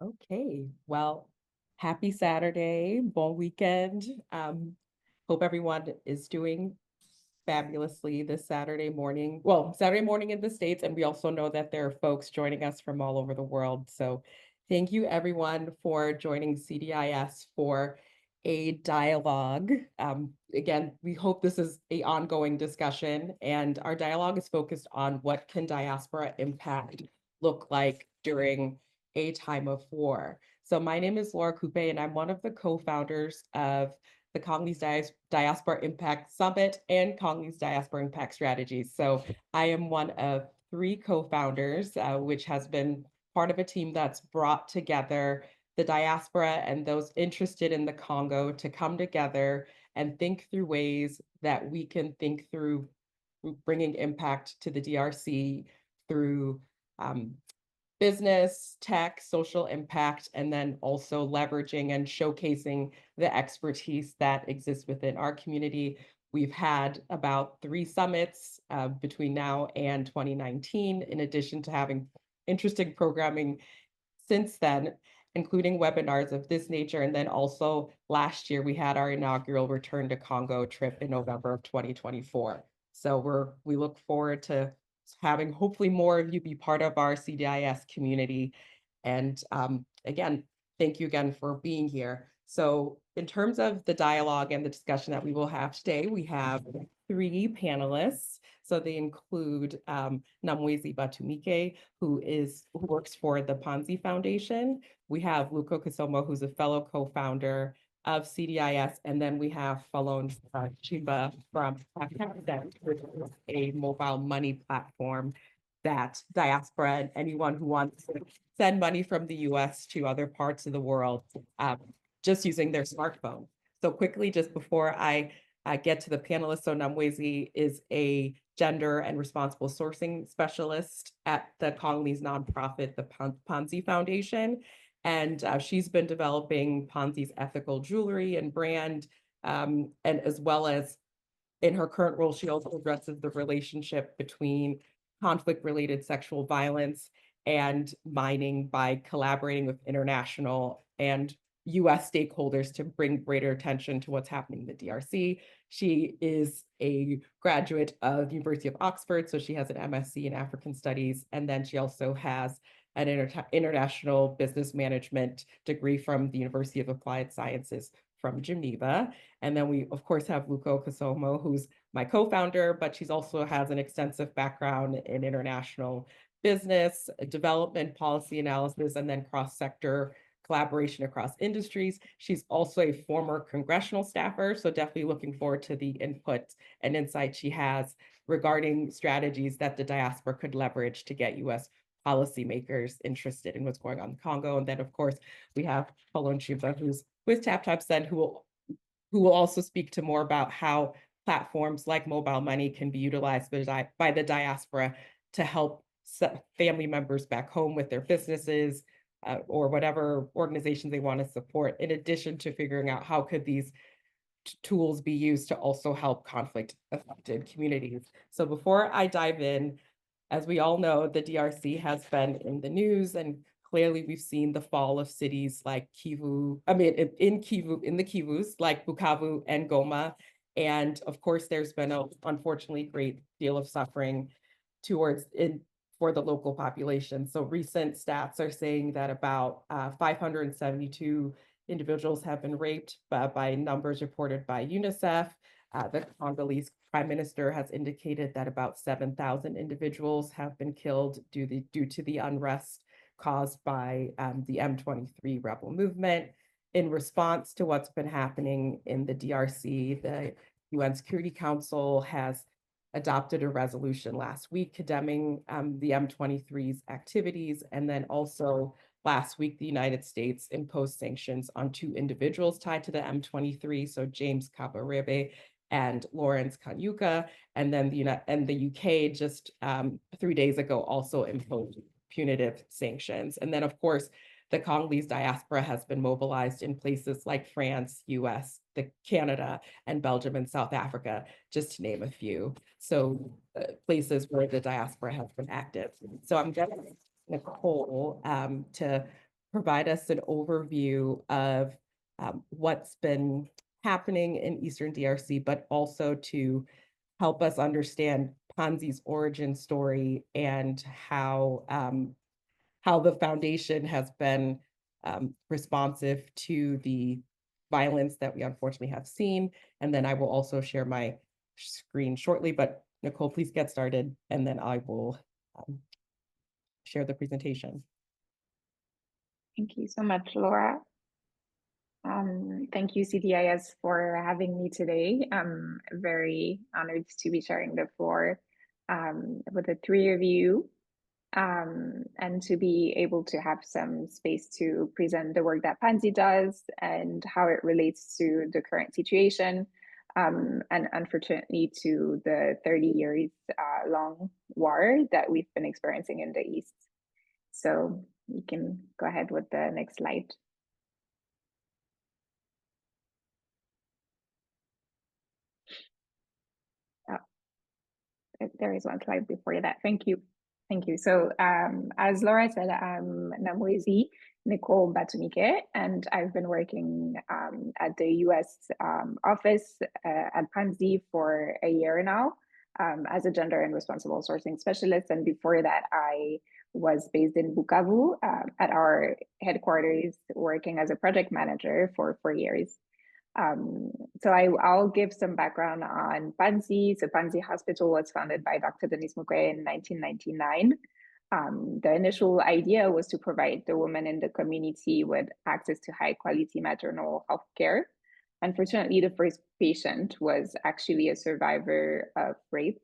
Okay, well, happy Saturday, bon weekend. Hope everyone is doing fabulously this Saturday morning. Well, Saturday morning in the States, and we also know that there are folks joining us from all over the world. So thank you everyone for joining CDIS for a dialogue. Again, we hope this is an ongoing discussion, and our dialogue is focused on what can diaspora impact look like during a time of war. So my name is Laura Kupe, and I'm one of the co-founders of the Congolese Diaspora Impact Summit and Congolese Diaspora Impact Strategies. So I am one of three co-founders, which has been part of a team that's brought together the diaspora and those interested in the Congo to come together and think through ways that we can think through bringing impact to the DRC through business, tech, social impact, and then also leveraging and showcasing the expertise that exists within our community. We've had about 3 summits between now and 2019, in addition to having interesting programming since then, including webinars of this nature. And then also last year, we had our inaugural Return to Congo trip in November of 2024. So we look forward to having hopefully more of you be part of our CDIS community. And again, thank you again for being here. So in terms of the dialogue and the discussion that we will have today, we have 3 panelists. So they include Namwezi Batumike, who works for the Panzi Foundation. We have Lukogho Kasomo, who's a fellow co-founder of CDIS, and then we have Falone Shimba from Taptap Send, which is a mobile money platform that diaspora and anyone who wants to send money from the US to other parts of the world just using their smartphone. So quickly, just before I get to the panelists, so Namwezi is a gender and responsible sourcing specialist at the Congolese nonprofit, the Panzi Foundation. And she's been developing Panzi's ethical jewelry and brand, and as well as in her current role, she also addresses the relationship between conflict-related sexual violence and mining by collaborating with international and US stakeholders to bring greater attention to what's happening in the DRC. She is a graduate of the University of Oxford, so she has an MSc in African Studies, and then she also has an international business management degree from the University of Applied Sciences from Geneva. And then we, of course, have Lukogho Kasomo, who's my co-founder, but she's also has an extensive background in international business, development, policy analysis, and then cross-sector collaboration across industries. She's also a former congressional staffer, so definitely looking forward to the input and insight she has regarding strategies that the diaspora could leverage to get US policymakers interested in what's going on in Congo. And then, of course, we have Falone Shimba, who's with Taptap Send, who will also speak to more about how platforms like mobile money can be utilized by the diaspora to help family members back home with their businesses or whatever organizations they want to support, in addition to figuring out how could these tools be used to also help conflict-affected communities. So before I dive in, as we all know, the DRC has been in the news, and clearly we've seen the fall of cities like Kivu, in the Kivus, like Bukavu and Goma. And of course, there's been a unfortunately great deal of suffering for the local population. So recent stats are saying that about 572 individuals have been raped by numbers reported by UNICEF. The Congolese Prime Minister has indicated that about 7,000 individuals have been killed due to the unrest caused by the M23 rebel movement. In response to what's been happening in the DRC, the UN Security Council has adopted a resolution last week condemning the M23's activities. And then also last week, the United States imposed sanctions on 2 individuals tied to the M23, so James Kabarebe and Lawrence Kanyuka. And then the UK just 3 days ago also imposed punitive sanctions. And then, of course, the Congolese diaspora has been mobilized in places like France, US, Canada, and Belgium and South Africa, just to name a few. So places where the diaspora has been active. So I'm getting Nicole to provide us an overview of what's been happening in Eastern DRC, but also to help us understand Panzi's origin story and how the foundation has been responsive to the violence that we unfortunately have seen. And then I will also share my screen shortly, but Nicole, please get started, and then I will share the presentation. Thank you so much, Laura. Thank you, CDIS, for having me today. I'm very honored to be sharing the floor with the three of you, and to be able to have some space to present the work that Panzi does and how it relates to the current situation, and unfortunately to the 30 years long war that we've been experiencing in the East. So you can go ahead with the next slide. There is one slide before that. Thank you. Thank you. So as Laura said, I'm Namwezi Nicole Batumike, and I've been working at the US office at Panzi for a year now as a gender and responsible sourcing specialist. And before that, I was based in Bukavu at our headquarters, working as a project manager for 4 years. So I'll give some background on Panzi. So Panzi Hospital was founded by Dr. Denis Mukwege in 1999. The initial idea was to provide the women in the community with access to high quality maternal health care. Unfortunately, the first patient was actually a survivor of rape.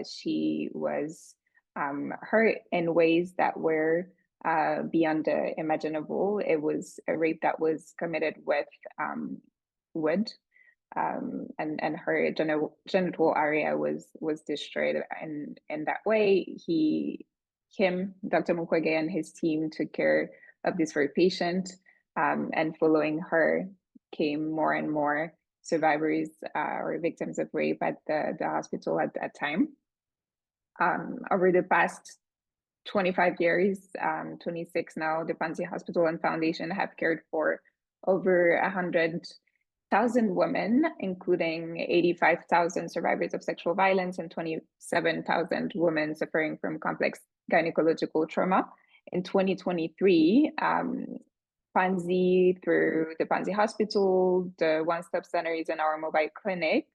She was hurt in ways that were beyond the imaginable. It was a rape that was committed with wood, and her genital area was destroyed in that way. Dr. Mukwege and his team took care of this very patient, and following her came more and more survivors or victims of rape at the hospital at that time. Over the past 25 years, 26 now, the Panzi Hospital and Foundation have cared for over 100,000 women, including 85,000 survivors of sexual violence and 27,000 women suffering from complex gynecological trauma. In 2023, Panzi, through the Panzi Hospital, the one-stop centers, and our mobile clinics,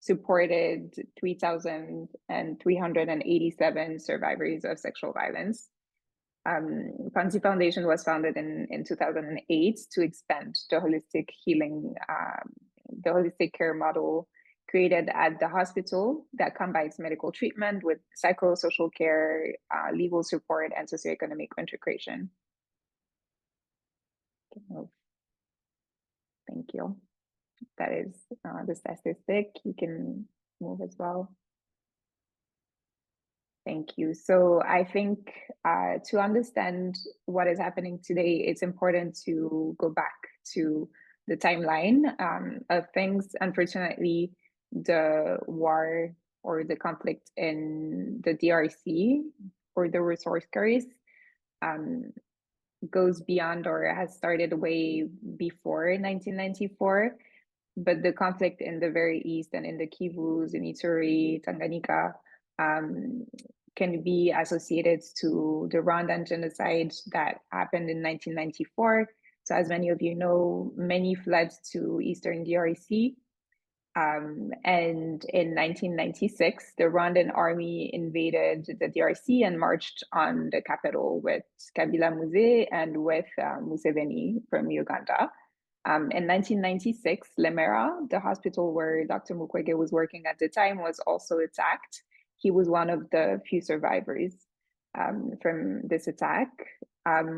supported 3,387 survivors of sexual violence. Panzi Foundation was founded in 2008 to expand the holistic healing, the holistic care model created at the hospital that combines medical treatment with psychosocial care, legal support, and socioeconomic integration. Thank you. That is the statistic. You can move as well. Thank you. So I think to understand what is happening today, it's important to go back to the timeline of things. Unfortunately, the war or the conflict in the DRC or the resource curse goes beyond or has started way before 1994. But the conflict in the very east and in the Kivus, in Ituri, Tanganyika, can be associated to the Rwandan genocide that happened in 1994. So as many of you know, many fled to Eastern DRC. And in 1996, the Rwandan army invaded the DRC and marched on the capital with Kabila Muze and with Museveni from Uganda. In 1996, Lemera, the hospital where Dr. Mukwege was working at the time, was also attacked. He was one of the few survivors from this attack. As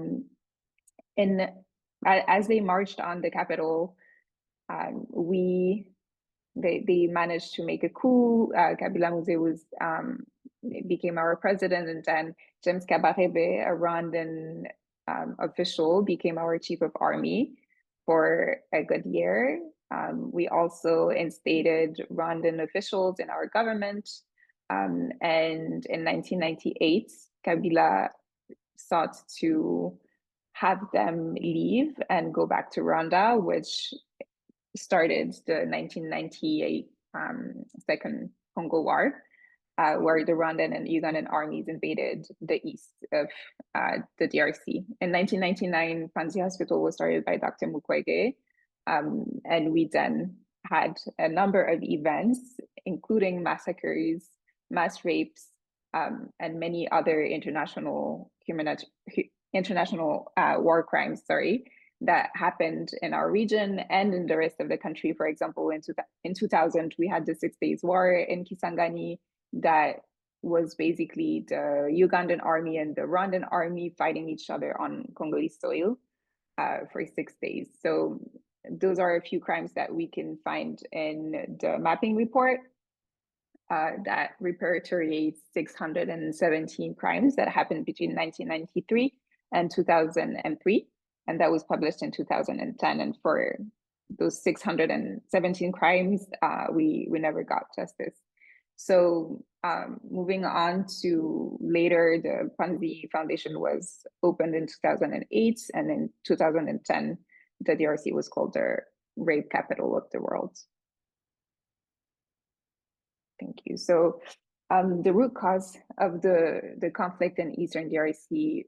they marched on the capital, they managed to make a coup. Kabila Muze became our president, and then James Kabarebe, a Rwandan official, became our chief of army for a good year. We also instated Rwandan officials in our government. And in 1998, Kabila sought to have them leave and go back to Rwanda, which started the 1998 Second Congo War, where the Rwandan and Ugandan armies invaded the east of the DRC. In 1999, Panzi Hospital was started by Dr. Mukwege, and we then had a number of events, including massacres, mass rapes, and many other international war crimes, that happened in our region and in the rest of the country. For example, in 2000, we had the 6 Days War in Kisangani that was basically the Ugandan army and the Rwandan army fighting each other on Congolese soil for 6 days. So those are a few crimes that we can find in the mapping report that repertoriates 617 crimes that happened between 1993 and 2003. And that was published in 2010. And for those 617 crimes, we never got justice. So moving on to later, the Panzi Foundation was opened in 2008. And in 2010, the DRC was called the rape capital of the world. Thank you. So the root cause of the conflict in Eastern DRC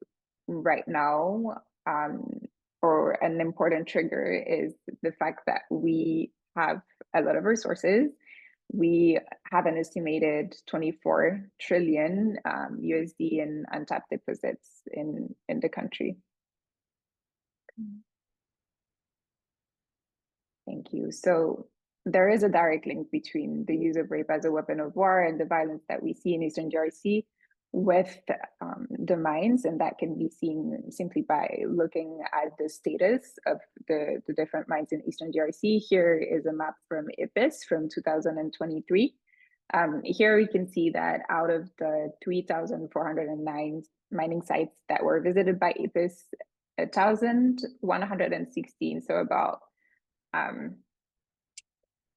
right now, or an important trigger, is the fact that we have a lot of resources. We have an estimated 24 trillion USD in untapped deposits in the country. Thank you. So there is a direct link between the use of rape as a weapon of war and the violence that we see in Eastern DRC with the mines, and that can be seen simply by looking at the status of the different mines in Eastern DRC. Here is a map from IPIS from 2023. Here we can see that out of the 3,409 mining sites that were visited by IPIS, 1,116, so about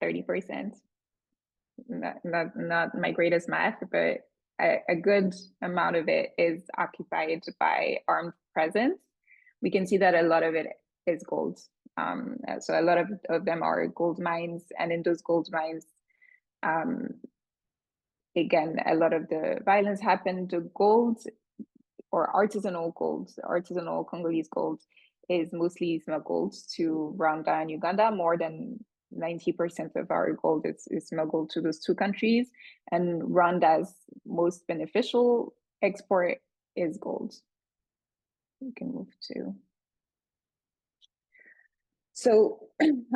30%. Not my greatest math, but a good amount of it is occupied by armed presence. We can see that a lot of it is gold. So a lot of them are gold mines, and in those gold mines, again, a lot of the violence happened. The gold, or artisanal gold, artisanal Congolese gold, is mostly smuggled to Rwanda and Uganda. More than 90% of our gold is smuggled to those two countries, and Rwanda's most beneficial export is gold. We can move to. So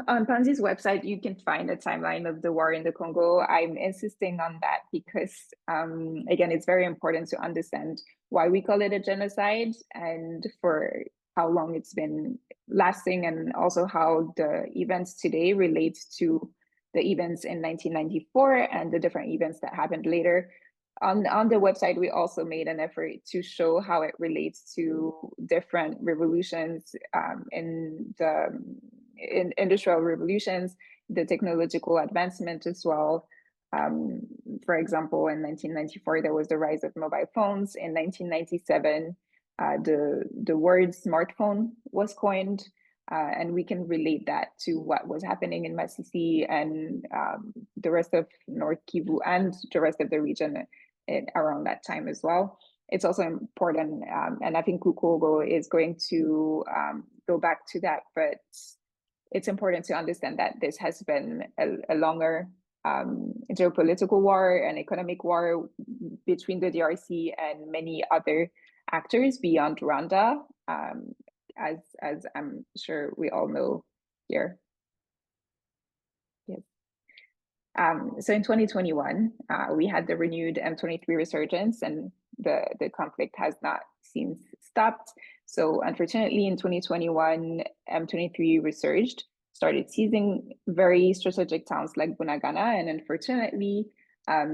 on Panzi's website, you can find a timeline of the war in the Congo. I'm insisting on that because, again, it's very important to understand why we call it a genocide and for how long it's been lasting, and also how the events today relate to the events in 1994 and the different events that happened later. On the website, we also made an effort to show how it relates to different revolutions in industrial revolutions, the technological advancement as well. For example, in 1994, there was the rise of mobile phones. In 1997, the word smartphone was coined, and we can relate that to what was happening in Masisi and the rest of North Kivu and the rest of the region around that time as well. It's also important, and I think Lukogho is going to go back to that, but it's important to understand that this has been a longer geopolitical war and economic war between the DRC and many other actors beyond Rwanda, as I'm sure we all know here. Yes. So in 2021, we had the renewed M23 resurgence, and the conflict has not since stopped. So unfortunately, in 2021, M23 resurged, started seizing very strategic towns like Bunagana, and unfortunately,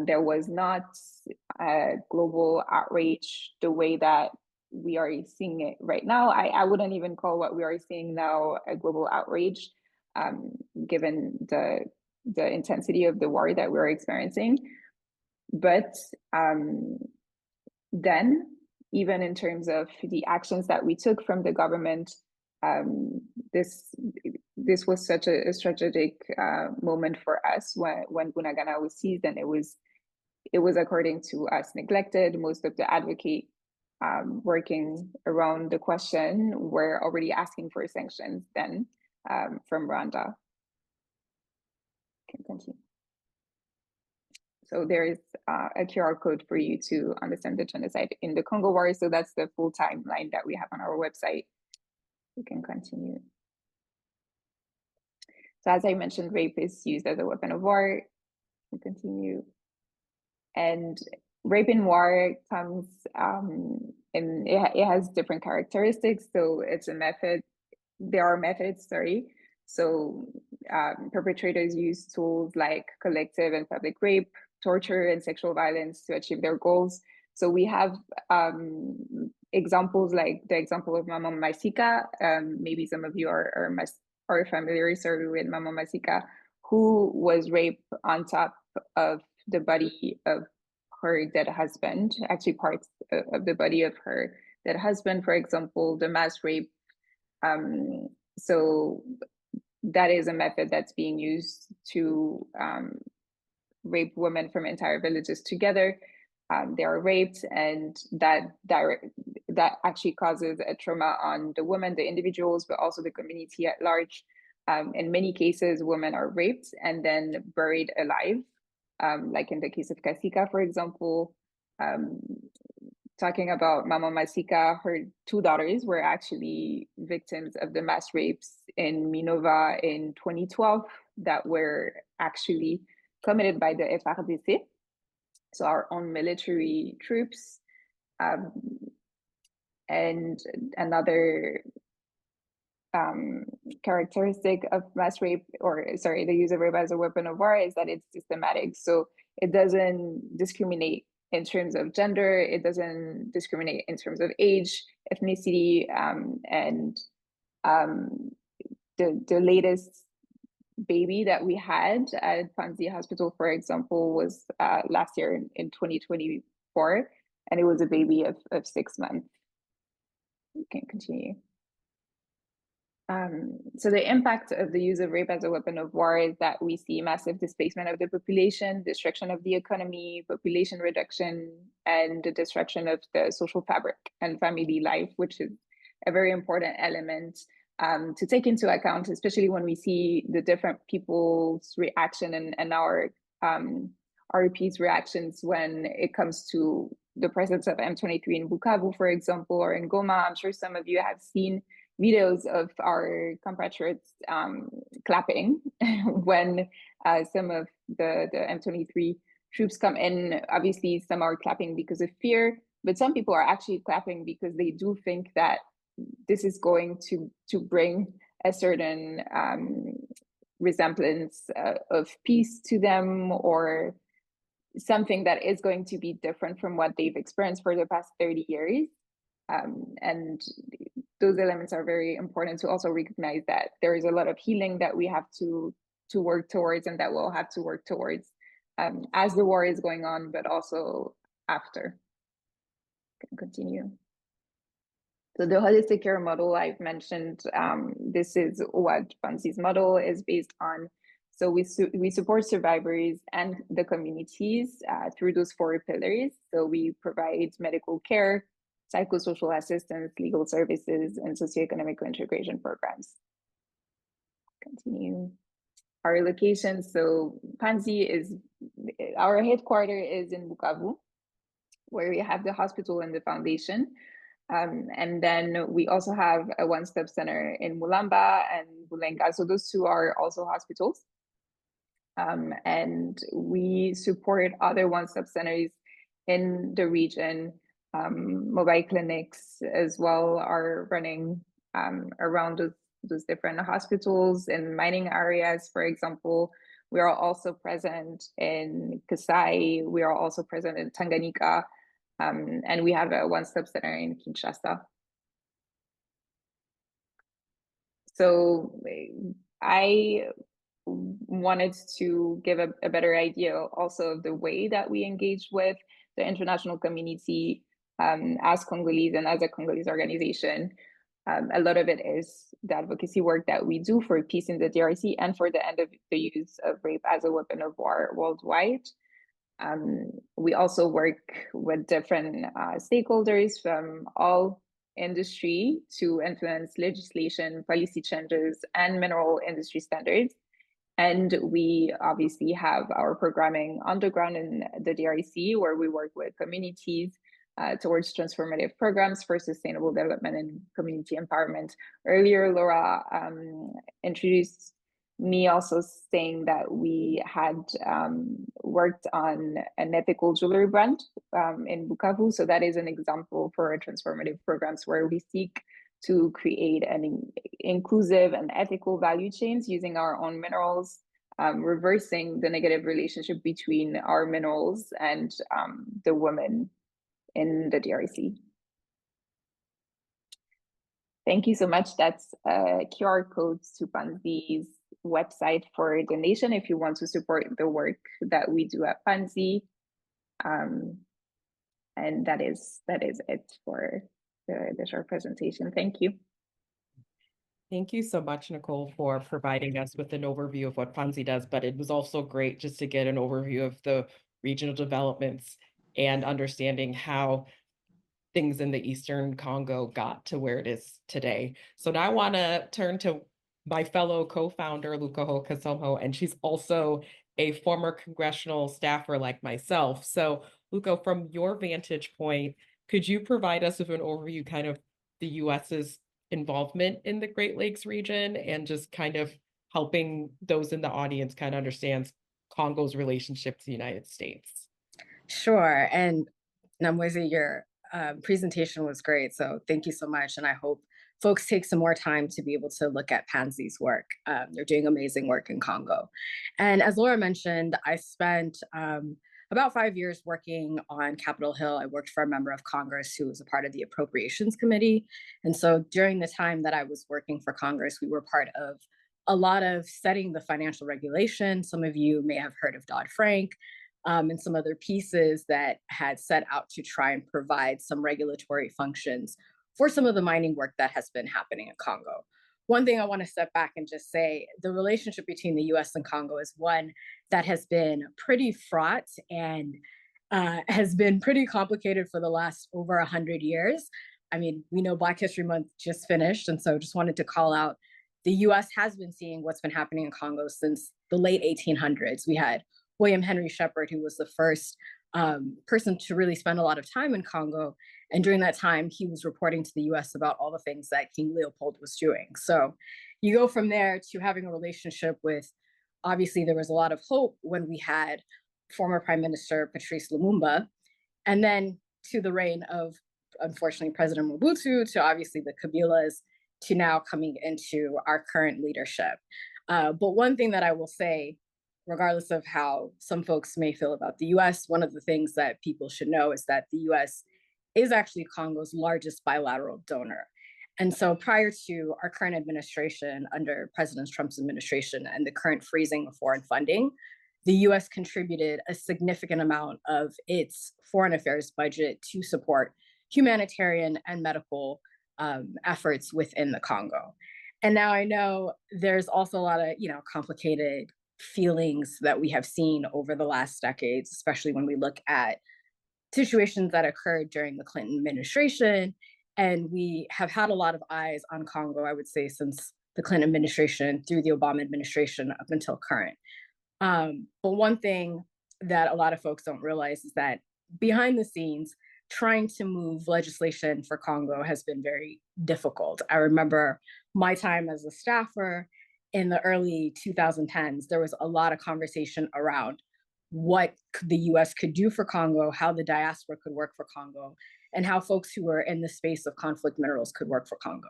there was not a global outrage the way that we are seeing it right now. I wouldn't even call what we are seeing now a global outrage, given the intensity of the war that we're experiencing. But then even in terms of the actions that we took from the government, this was such a strategic moment for us when Bunagana was seized, and it was according to us neglected. Most of the advocates working around the question were already asking for sanctions then from Rwanda. Can continue. So there is a QR code for you to understand the genocide in the Congo War. So that's the full timeline that we have on our website. We can continue. So as I mentioned, rape is used as a weapon of war. We continue. And rape in war comes and it has different characteristics. So it's a method. There are methods, sorry. So perpetrators use tools like collective and public rape, torture, and sexual violence to achieve their goals. So we have examples like the example of Mama Masika. Maybe some of you are familiar, sorry, with Mama Masika, who was raped on top of the body of her dead husband, actually parts of the body of her dead husband, for example, the mass rape. So that is a method that's being used to rape women from entire villages together. They are raped, and that actually causes a trauma on the women, the individuals, but also the community at large. In many cases, women are raped and then buried alive, like in the case of Kasika, for example. Talking about Mama Masika, her 2 daughters were actually victims of the mass rapes in Minova in 2012 that were actually committed by the FRDC, so our own military troops. And another characteristic of mass rape, the use of rape as a weapon of war, is that it's systematic. So it doesn't discriminate in terms of gender, it doesn't discriminate in terms of age, ethnicity, and the latest baby that we had at Panzi Hospital, for example, was last year in 2024, and it was a baby of 6 months. We can continue. So the impact of the use of rape as a weapon of war is that we see massive displacement of the population, destruction of the economy, population reduction, and the destruction of the social fabric and family life, which is a very important element to take into account, especially when we see the different people's reaction and our RP's reactions when it comes to the presence of M23 in Bukavu, for example, or in Goma. I'm sure some of you have seen videos of our compatriots clapping when some of the M23 troops come in. Obviously, some are clapping because of fear, but some people are actually clapping because they do think that this is going to bring a certain resemblance of peace to them, or something that is going to be different from what they've experienced for the past 30 years. And those elements are very important to also recognize that there is a lot of healing that we have to work towards, and that we'll have to work towards as the war is going on, but also after. Can continue. So the holistic care model I've mentioned, this is what Panzi's model is based on. So we support survivors and the communities through those 4 pillars. So we provide medical care, psychosocial assistance, legal services, and socioeconomic integration programs. Continue. Our location, so Panzi is, our headquarters is in Bukavu, where we have the hospital and the foundation. And then we also have a one-stop center in Mulamba and Bulenga. So those 2 are also hospitals. And we support other one-stop centers in the region. Mobile clinics as well are running around those different hospitals in mining areas, for example. We are also present in Kasai. We are also present in Tanganyika. And we have a one-stop center in Kinshasa. So I wanted to give a better idea also of the way that we engage with the international community as Congolese and as a Congolese organization. A lot of it is the advocacy work that we do for peace in the DRC and for the end of the use of rape as a weapon of war worldwide. We also work with different stakeholders from all industry to influence legislation, policy changes, and mineral industry standards. And we obviously have our programming on the ground in the DRC, where we work with communities towards transformative programs for sustainable development and community empowerment. Earlier, Laura introduced me also saying that we had worked on an ethical jewelry brand in Bukavu. So that is an example for transformative programs where we seek to create an inclusive and ethical value chains using our own minerals, reversing the negative relationship between our minerals and the women in the DRC. Thank you so much. That's QR codes to Panzi's website for donation if you want to support the work that we do at Panzi. And that is it for the short presentation. Thank you. Thank you so much, Nicole, for providing us with an overview of what Panzi does, but it was also great just to get an overview of the regional developments and understanding how things in the Eastern Congo got to where it is today. So now I want to turn to my fellow co-founder, Lukogho Kasomo, and she's also a former congressional staffer like myself. So Lukogho, from your vantage point, could you provide us with an overview kind of the US's involvement in the Great Lakes region and just kind of helping those in the audience kind of understand Congo's relationship to the United States? Sure. And Namwezi, your presentation was great. So thank you so much. And I hope folks take some more time to be able to look at Panzi's work. They're doing amazing work in Congo. And as Laura mentioned, I spent about 5 years working on Capitol Hill. I worked for a member of Congress who was a part of the Appropriations Committee. And so during the time that I was working for Congress, we were part of a lot of setting the financial regulation. Some of you may have heard of Dodd-Frank. And some other pieces that had set out to try and provide some regulatory functions for some of the mining work that has been happening in Congo. One thing I want to step back and just say, the relationship between the US and Congo is one that has been pretty fraught and has been pretty complicated for the last over 100 years. I mean, we know Black History Month just finished, and so just wanted to call out the US has been seeing what's been happening in Congo since the late 1800s. We had William Henry Shepherd, who was the first person to really spend a lot of time in Congo. And during that time, he was reporting to the US about all the things that King Leopold was doing. So you go from there to having a relationship with, obviously there was a lot of hope when we had former Prime Minister Patrice Lumumba, and then to the reign of, unfortunately, President Mobutu, to obviously the Kabilas, to now coming into our current leadership. But one thing that I will say, regardless of how some folks may feel about the US, one of the things that people should know is that the US is actually Congo's largest bilateral donor. And so prior to our current administration, under President Trump's administration and the current freezing of foreign funding, the US contributed a significant amount of its foreign affairs budget to support humanitarian and medical efforts within the Congo. And now I know there's also a lot of, complicated feelings that we have seen over the last decades, especially when we look at situations that occurred during the Clinton administration. And we have had a lot of eyes on Congo, I would say, since the Clinton administration through the Obama administration up until current. But one thing that a lot of folks don't realize is that behind the scenes, trying to move legislation for Congo has been very difficult. I remember my time as a staffer in the early 2010s, there was a lot of conversation around what the US could do for Congo, how the diaspora could work for Congo, and how folks who were in the space of conflict minerals could work for Congo.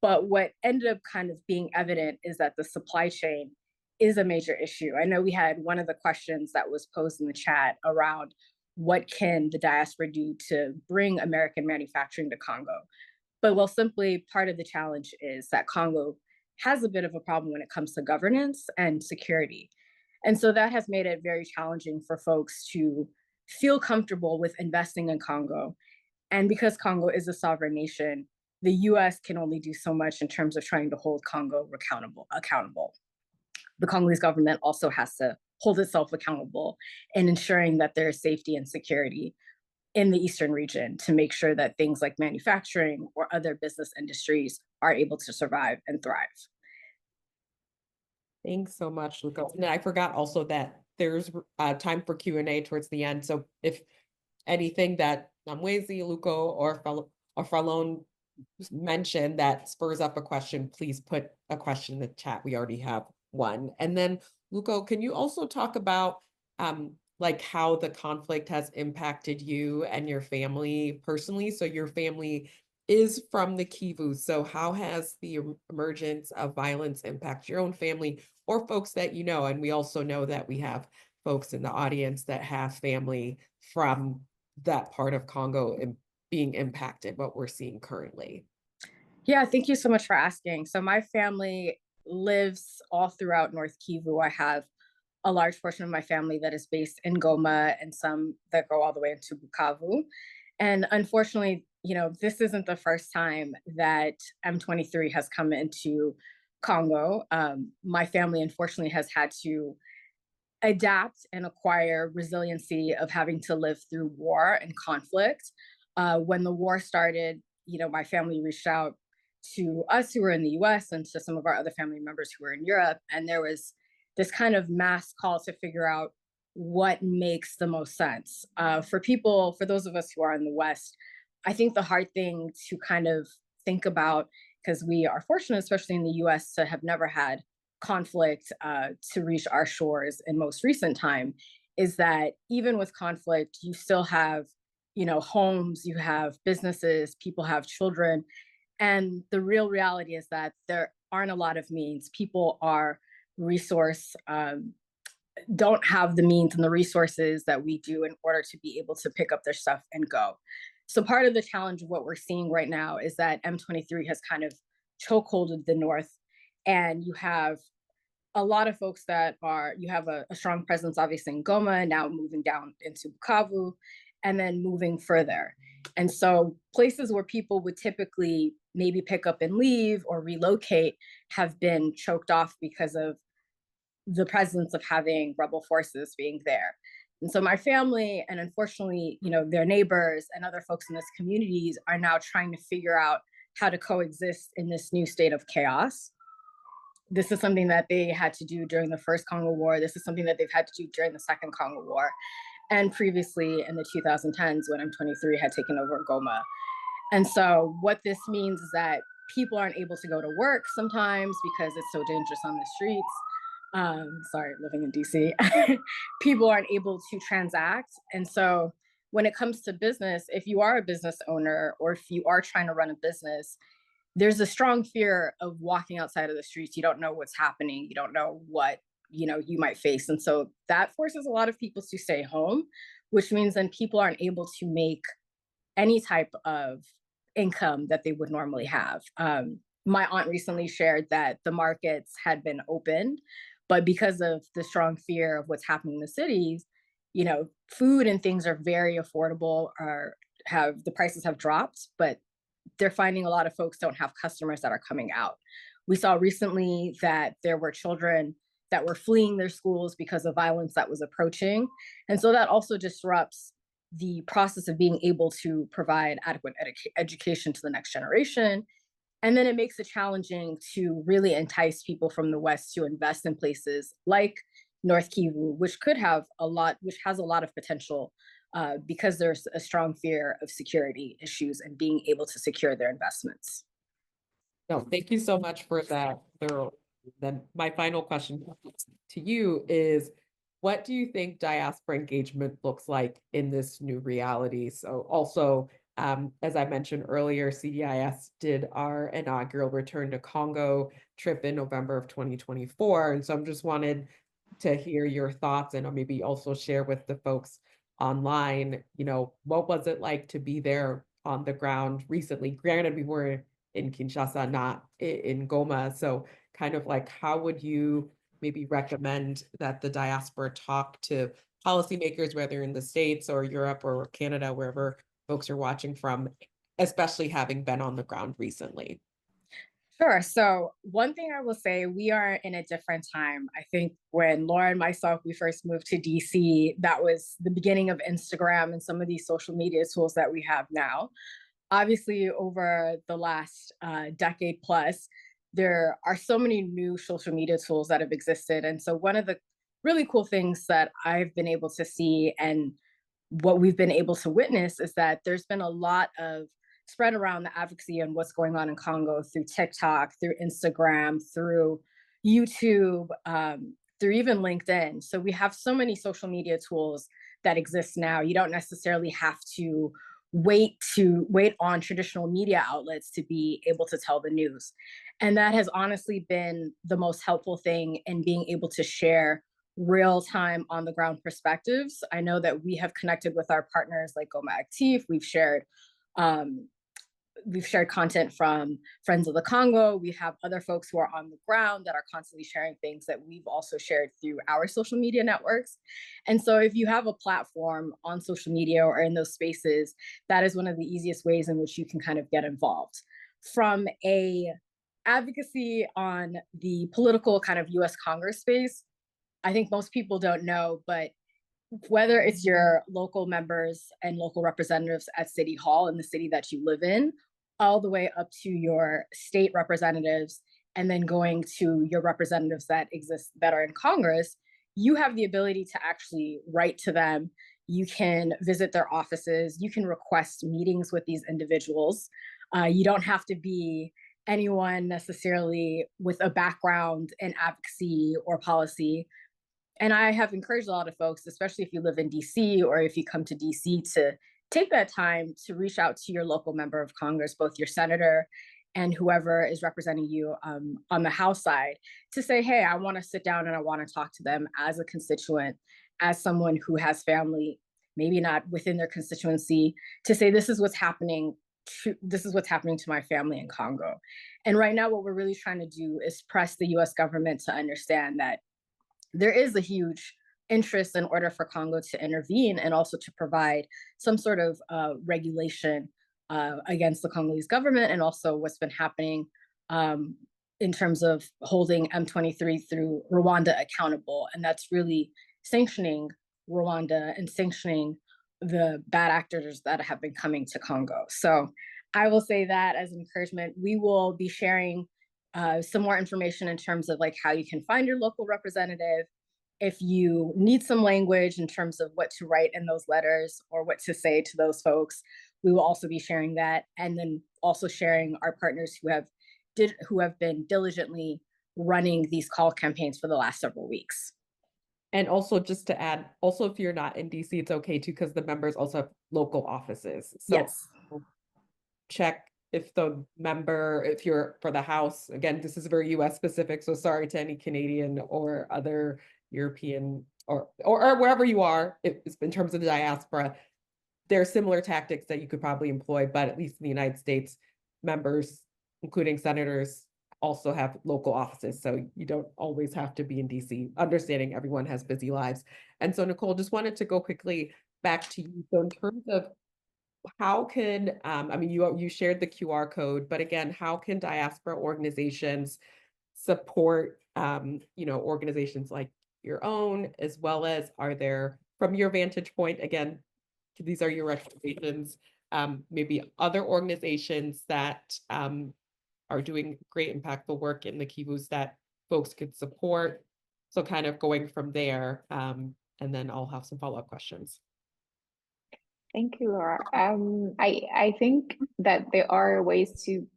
But what ended up kind of being evident is that the supply chain is a major issue. I know we had one of the questions that was posed in the chat around what can the diaspora do to bring American manufacturing to Congo? But well, simply part of the challenge is that Congo has a bit of a problem when it comes to governance and security. And so that has made it very challenging for folks to feel comfortable with investing in Congo. And because Congo is a sovereign nation, the US can only do so much in terms of trying to hold Congo accountable. The Congolese government also has to hold itself accountable in ensuring that there is safety and security in the Eastern region to make sure that things like manufacturing or other business industries are able to survive and thrive. Thanks so much, Lukogho. And I forgot also that there's time for Q&A towards the end. So if anything that Namwezi, Lukogho, or Falone mentioned that spurs up a question, please put a question in the chat. We already have one. And then, Lukogho, can you also talk about like how the conflict has impacted you and your family personally? So your family is from the Kivu. So how has the emergence of violence impact your own family or folks that you know? And we also know that we have folks in the audience that have family from that part of Congo and being impacted, what we're seeing currently. Yeah, thank you so much for asking. So my family lives all throughout North Kivu. I have a large portion of my family that is based in Goma and some that go all the way into Bukavu. And unfortunately, this isn't the first time that M23 has come into Congo. My family, unfortunately, has had to adapt and acquire resiliency of having to live through war and conflict. When the war started, my family reached out to us who were in the US and to some of our other family members who were in Europe. And there was this kind of mass call to figure out what makes the most sense. For those of us who are in the West, I think the hard thing to kind of think about, because we are fortunate, especially in the US, to have never had conflict to reach our shores in most recent time, is that even with conflict, you still have, homes, you have businesses, people have children. And the real reality is that there aren't a lot of means. People are don't have the means and the resources that we do in order to be able to pick up their stuff and go. So part of the challenge of what we're seeing right now is that M23 has kind of chokeholded the North, and you have a lot of folks you have a strong presence, obviously, in Goma, now moving down into Bukavu, and then moving further. And so places where people would typically maybe pick up and leave or relocate have been choked off because of the presence of having rebel forces being there. And so my family, and unfortunately, their neighbors and other folks in this communities are now trying to figure out how to coexist in this new state of chaos. This is something that they had to do during the first Congo War. This is something that they've had to do during the second Congo War, and previously in the 2010s when M23 had taken over Goma. And so what this means is that people aren't able to go to work sometimes because it's so dangerous on the streets. Sorry, living in DC. People aren't able to transact. And so when it comes to business, if you are a business owner or if you are trying to run a business, there's a strong fear of walking outside of the streets. You don't know what's happening. You don't know what, you might face. And so that forces a lot of people to stay home, which means then people aren't able to make any type of income that they would normally have. My aunt recently shared that the markets had been opened, but because of the strong fear of what's happening in the cities, food and things are very affordable, the prices have dropped, but they're finding a lot of folks don't have customers that are coming out. We saw recently that there were children that were fleeing their schools because of violence that was approaching. And so that also disrupts the process of being able to provide adequate education to the next generation. And then it makes it challenging to really entice people from the West to invest in places like North Kivu, which has a lot of potential because there's a strong fear of security issues and being able to secure their investments. No, thank you so much for that. Then my final question to you is, what do you think diaspora engagement looks like in this new reality? So also, as I mentioned earlier, CDIS did our inaugural Return to Congo trip in November of 2024. And so I'm just wanted to hear your thoughts and maybe also share with the folks online, what was it like to be there on the ground recently? Granted, we were in Kinshasa, not in Goma. So kind of like, how would you maybe recommend that the diaspora talk to policymakers, whether in the States or Europe or Canada, wherever folks are watching from, especially having been on the ground recently? Sure. So one thing I will say, we are in a different time. I think when Laura and myself, we first moved to DC, that was the beginning of Instagram and some of these social media tools that we have now. Obviously, over the last decade plus, there are so many new social media tools that have existed. And so one of the really cool things that I've been able to see and what we've been able to witness is that there's been a lot of spread around the advocacy and what's going on in Congo through TikTok, through Instagram, through YouTube, through even LinkedIn. So we have so many social media tools that exist now. You don't necessarily have to wait on traditional media outlets to be able to tell the news. And that has honestly been the most helpful thing in being able to share real time on the ground perspectives. I know that we have connected with our partners like Goma Actif. We've shared content from Friends of the Congo. We have other folks who are on the ground that are constantly sharing things that we've also shared through our social media networks. And so if you have a platform on social media or in those spaces, that is one of the easiest ways in which you can kind of get involved. From a advocacy on the political kind of US Congress space, I think most people don't know, but whether it's your local members and local representatives at City Hall in the city that you live in, all the way up to your state representatives, and then going to your representatives that are in Congress, you have the ability to actually write to them. You can visit their offices. You can request meetings with these individuals. You don't have to be anyone necessarily with a background in advocacy or policy. And I have encouraged a lot of folks, especially if you live in DC or if you come to DC, to take that time to reach out to your local member of Congress, both your senator and whoever is representing you on the House side, to say, hey, I want to sit down and I want to talk to them as a constituent, as someone who has family, maybe not within their constituency, to say, this is what's happening to my family in Congo. And right now, what we're really trying to do is press the US government to understand that there is a huge interest in order for Congo to intervene and also to provide some sort of regulation against the Congolese government, and also what's been happening in terms of holding M23 through Rwanda accountable. And that's really sanctioning Rwanda and sanctioning the bad actors that have been coming to Congo. So I will say that as an encouragement. We will be sharing some more information in terms of like how you can find your local representative. If you need some language in terms of what to write in those letters or what to say to those folks, we will also be sharing that. And then also sharing our partners who have been diligently running these call campaigns for the last several weeks. And also, just to add, also, if you're not in DC, it's okay too, because the members also have local offices. So yes. Check if if you're for the House, again, this is very US specific, so sorry to any Canadian or other European or wherever you are, in terms of the diaspora, there are similar tactics that you could probably employ, but at least in the United States, members, including senators, also have local offices. So you don't always have to be in DC, understanding everyone has busy lives. And so Nicole, just wanted to go quickly back to you. So in terms of how can, I mean, you shared the QR code, but again, how can diaspora organizations support, organizations like your own, as well as are there, from your vantage point, again, these are your recommendations, maybe other organizations that are doing great impactful work in the Kivus that folks could support. So kind of going from there, and then I'll have some follow-up questions. Thank you, Laura. I think that there are ways to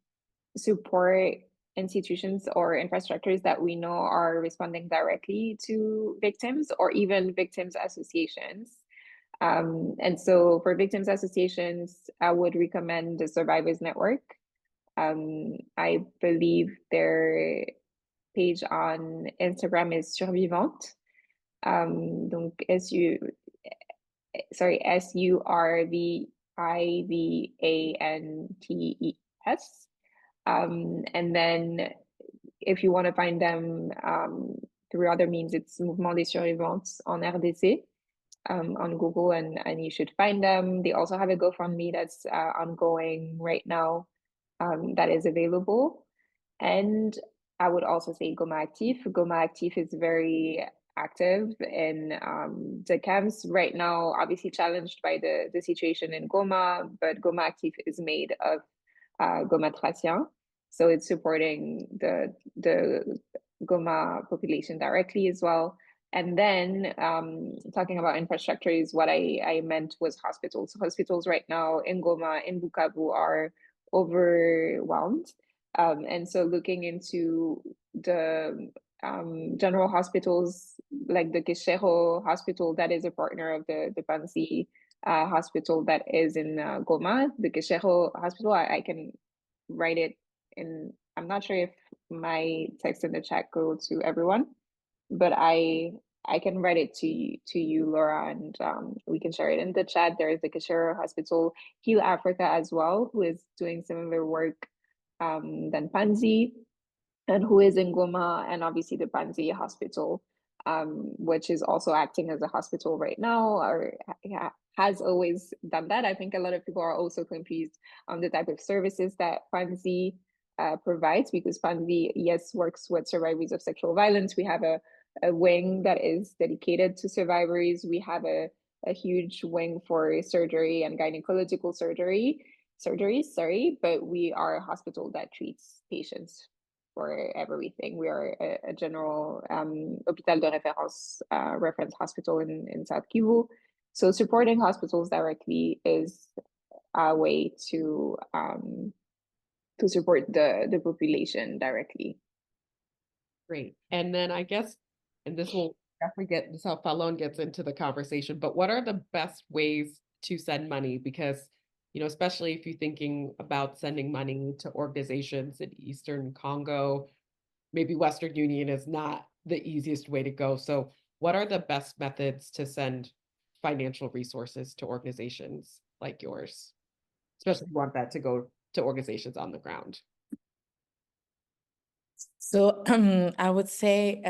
support institutions or infrastructures that we know are responding directly to victims or even victims associations. And so for victims associations, I would recommend the Survivors Network. I believe their page on Instagram is Survivante. Donc SURVIVANTES. And then if you want to find them through other means, it's Mouvement des Survivantes en RDC. on Google, and you should find them. They also have a GoFundMe that's ongoing right now, that is available. And I would also say Goma Actif. Goma Actif is very active in the camps right now, obviously challenged by the situation in Goma, but Goma Actif is made of Goma Tracien. So it's supporting the Goma population directly as well. And then talking about infrastructure is what I meant was hospitals. Hospitals right now in Goma, in Bukavu are overwhelmed. And so looking into the general hospitals, like the Keshero Hospital, that is a partner of the Panzi hospital that is in Goma. The Keshero Hospital, I can write it in, I'm not sure if my text in the chat go to everyone, but I can write it to you, Laura, and we can share it in the chat. There is the Keshero Hospital, Heal Africa as well, who is doing similar work than Panzi, and who is in Goma, and obviously the Panzi Hospital, which is also acting as a hospital right now, or has always done that. I think a lot of people are also confused on the type of services that Panzi provides, because Panzi, yes, works with survivors of sexual violence. We have a wing that is dedicated to survivors. We have a huge wing for surgery and gynecological surgeries, sorry, but we are a hospital that treats patients for everything. We are a general hôpital de référence, reference hospital in South Kivu. So supporting hospitals directly is a way to support the population directly. Great. And then I guess, and this will definitely get, this is how Falone gets into the conversation, but what are the best ways to send money? Because, you know, especially if you're thinking about sending money to organizations in Eastern Congo, maybe Western Union is not the easiest way to go. So what are the best methods to send financial resources to organizations like yours? Especially if you want that to go to organizations on the ground. So I would say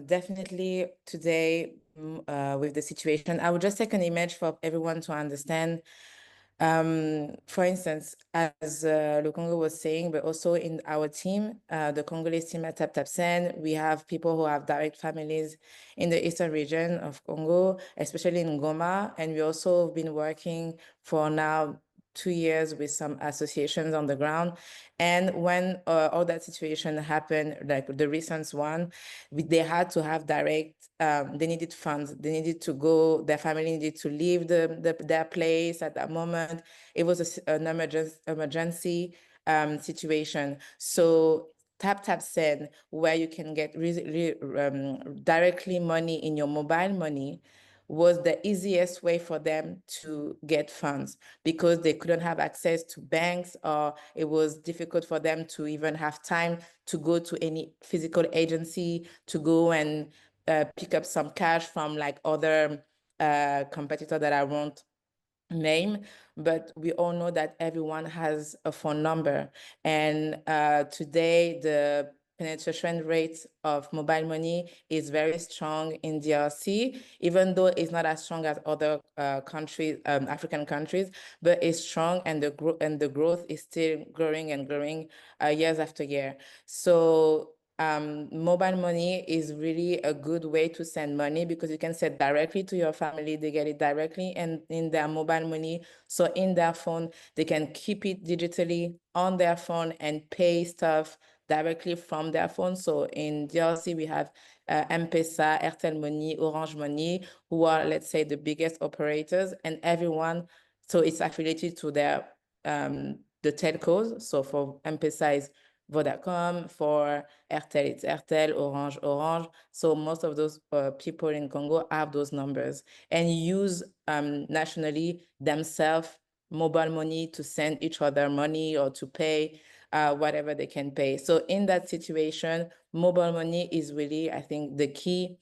definitely today with the situation, I would just take an image for everyone to understand. For instance, as Lukogho was saying, but also in our team, the Congolese team at Taptap Send, we have people who have direct families in the eastern region of Congo, especially in Goma. And we also have been working for now 2 years with some associations on the ground. And when all that situation happened, like the recent one, they had to have direct, they needed funds. They needed to go, their family needed to leave their place at that moment. It was an emergency situation. So Taptap Send, where you can get directly money in your mobile money, was the easiest way for them to get funds, because they couldn't have access to banks, or it was difficult for them to even have time to go to any physical agency to go and pick up some cash from like other competitor that I won't name, but we all know that everyone has a phone number. And today the penetration rate of mobile money is very strong in DRC, even though it's not as strong as other countries, African countries, but it's strong, and the growth is still growing and growing years after year. So mobile money is really a good way to send money, because you can send directly to your family. They get it directly and in their mobile money. So in their phone, they can keep it digitally on their phone and pay stuff directly from their phone. So in DRC, we have M-Pesa, Airtel Money, Orange Money, who are, let's say, the biggest operators, and everyone, so it's affiliated to their the telcos. So for M-Pesa is Vodacom, for Airtel, it's Airtel, Orange. So most of those people in Congo have those numbers and use nationally themselves mobile money to send each other money or to pay whatever they can pay. So in that situation, mobile money is really, I think, the key,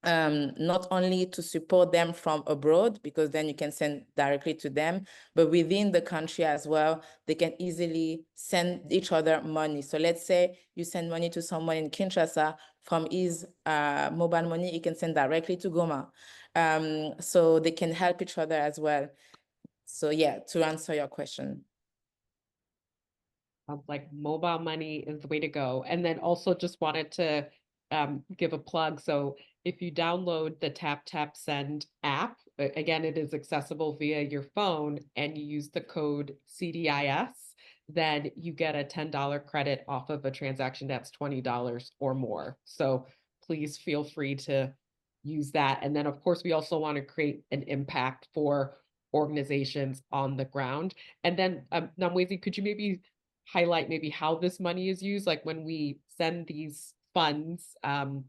not only to support them from abroad, because then you can send directly to them, but within the country as well, they can easily send each other money. So let's say you send money to someone in Kinshasa, from his mobile money, he can send directly to Goma. so they can help each other as well. So yeah, to answer your question. Like mobile money is the way to go. And then also just wanted to give a plug. So if you download the Taptap Send app, again, it is accessible via your phone, and you use the code CDIS, then you get a $10 credit off of a transaction that's $20 or more. So please feel free to use that. And then, of course, we also want to create an impact for organizations on the ground. And then, Namwezi, could you maybe highlight maybe how this money is used, like when we send these funds,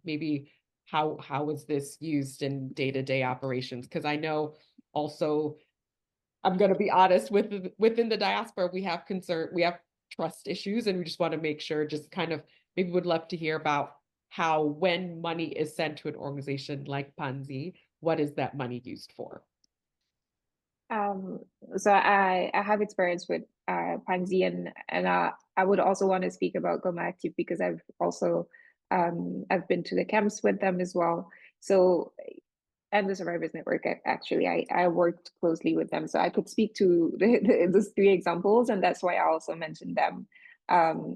maybe how is this used in day-to-day operations? Because I know also, I'm going to be honest, within the diaspora, we have trust issues, and we just want to make sure, just kind of maybe would love to hear about how, when money is sent to an organization like Panzi, what is that money used for? So I have experience with Panzi, and I would also want to speak about Goma Actif, because I've also I've been to the camps with them as well. So, and the Survivors Network, actually, I worked closely with them, so I could speak to those three examples, and that's why I also mentioned them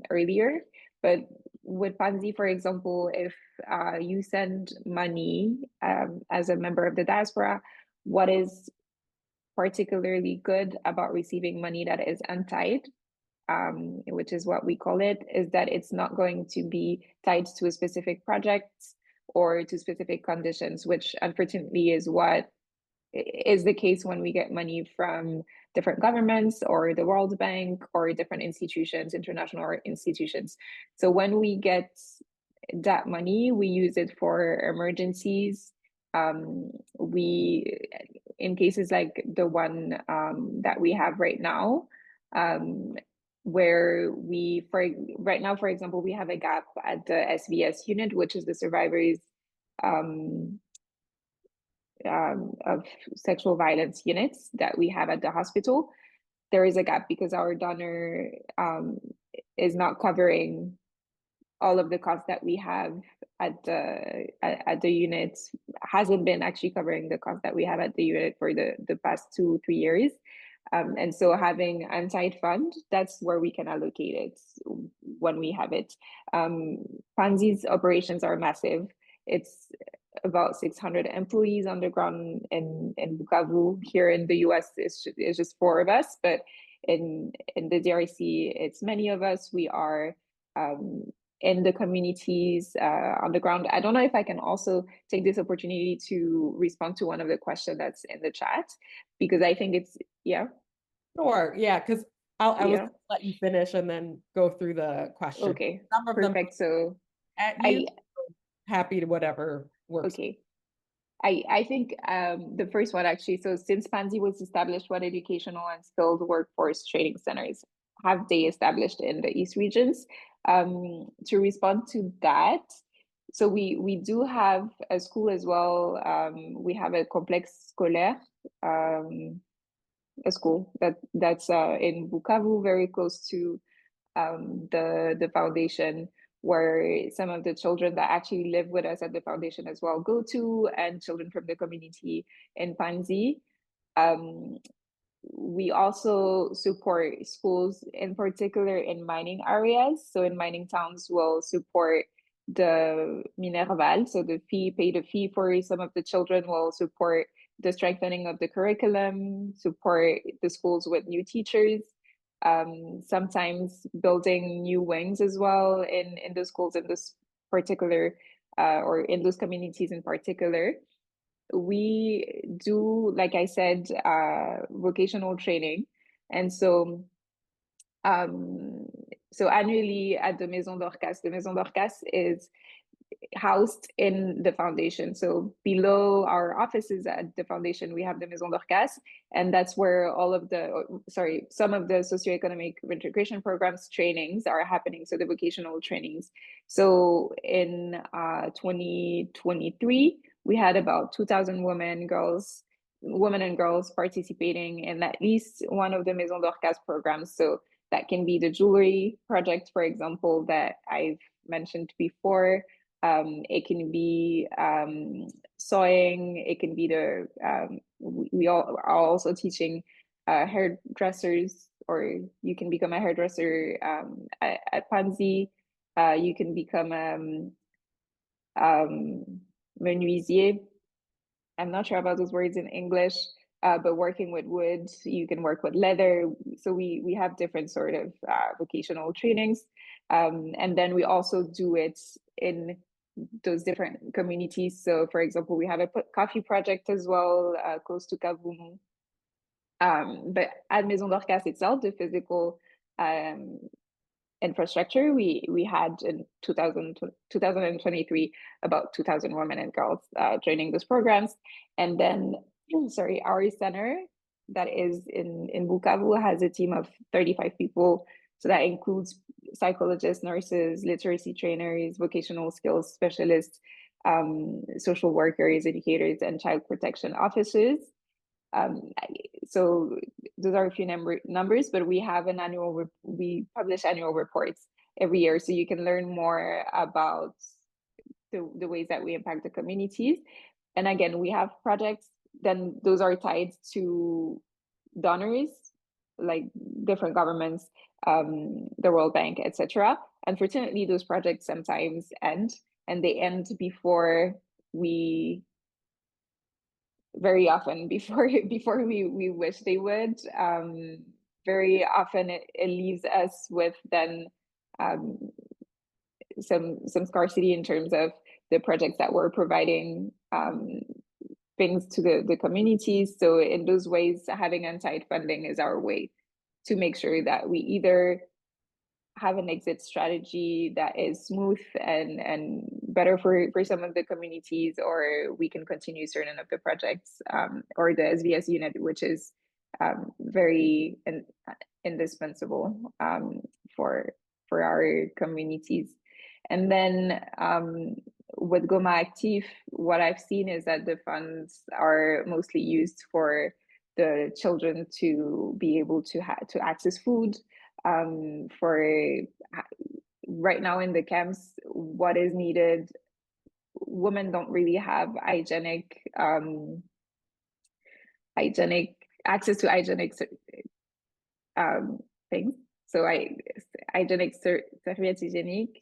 earlier. But with Panzi, for example, if you send money as a member of the diaspora, what is particularly good about receiving money that is untied, which is what we call it, is that it's not going to be tied to a specific project or to specific conditions, which unfortunately is what is the case when we get money from different governments or the World Bank or different institutions, international institutions. So when we get that money, we use it for emergencies. We, in cases like the one that we have right now, where right now, for example, we have a gap at the SVS unit, which is the survivors of sexual violence units that we have at the hospital. There is a gap because our donor is not covering all of the costs that we have at the unit, hasn't been actually covering the costs that we have at the unit for the past 2-3 years. And so having untied fund, that's where we can allocate it when we have it. Panzi's operations are massive. It's about 600 employees on the ground in Lukogho. Here in the US, it's just 4 of us, but in the DRC, it's many of us. We are in the communities on the ground. I don't know if I can also take this opportunity to respond to one of the questions that's in the chat, because I think it's, yeah. Sure, yeah, because I was gonna let you finish and then go through the question. Okay, Some of perfect. them So happy to whatever works. Okay. I think the first one, actually, so since Panzi was established, what educational and skilled workforce training centers have they established in the East regions? To respond to that, so we do have a school as well. We have a complexe scolaire, a school that's in Bukavu, very close to the foundation, where some of the children that actually live with us at the foundation as well go to, and children from the community in Panzi. We also support schools, in particular in mining areas. So in mining towns, we'll support the Minerval, so pay the fee for some of the children. We'll support the strengthening of the curriculum, support the schools with new teachers, sometimes building new wings as well in the schools in this particular, or in those communities in particular. We do, like I said, vocational training. And so annually at the Maison d'Orcas is housed in the foundation. So below our offices at the foundation, we have the Maison d'Orcas, and that's where some of the socioeconomic integration programs trainings are happening. So the vocational trainings. So in 2023, we had about 2,000 women and girls participating in at least one of the Maison d'Orcas programs. So that can be the jewelry project, for example, that I've mentioned before. It can be sewing. It can be we all are also teaching hairdressers, or you can become a hairdresser at Panzi. You can become menuisier. I'm not sure about those words in English, but working with wood, you can work with leather. So we have different sort of vocational trainings. And then we also do it in those different communities. So for example, we have a coffee project as well, close to Kasomo. But at Maison d'Orcas itself, the physical infrastructure, we had in 2023 about 2,000 women and girls joining those programs. And then, sorry, our center that is in Bukavu has a team of 35 people. So that includes psychologists, nurses, literacy trainers, vocational skills specialists, social workers, educators, and child protection officers. So those are a few numbers, but we have we publish annual reports every year, so you can learn more about the ways that we impact the communities. And again, we have projects, then those are tied to donors, like different governments, the World Bank, etc. Unfortunately, those projects sometimes end, and they end before we very often before we wish they would. Very often it leaves us with then some scarcity in terms of the projects that we're providing things to the communities. So in those ways, having untied funding is our way to make sure that we either have an exit strategy that is smooth and better for some of the communities, or we can continue certain of the projects, or the SVS unit, which is very indispensable for our communities. And then with Goma Actif, what I've seen is that the funds are mostly used for the children to be able to access food. For right now in the camps, what is needed, women don't really have hygienic access to hygienic things. So hygienic serviettes hygienique.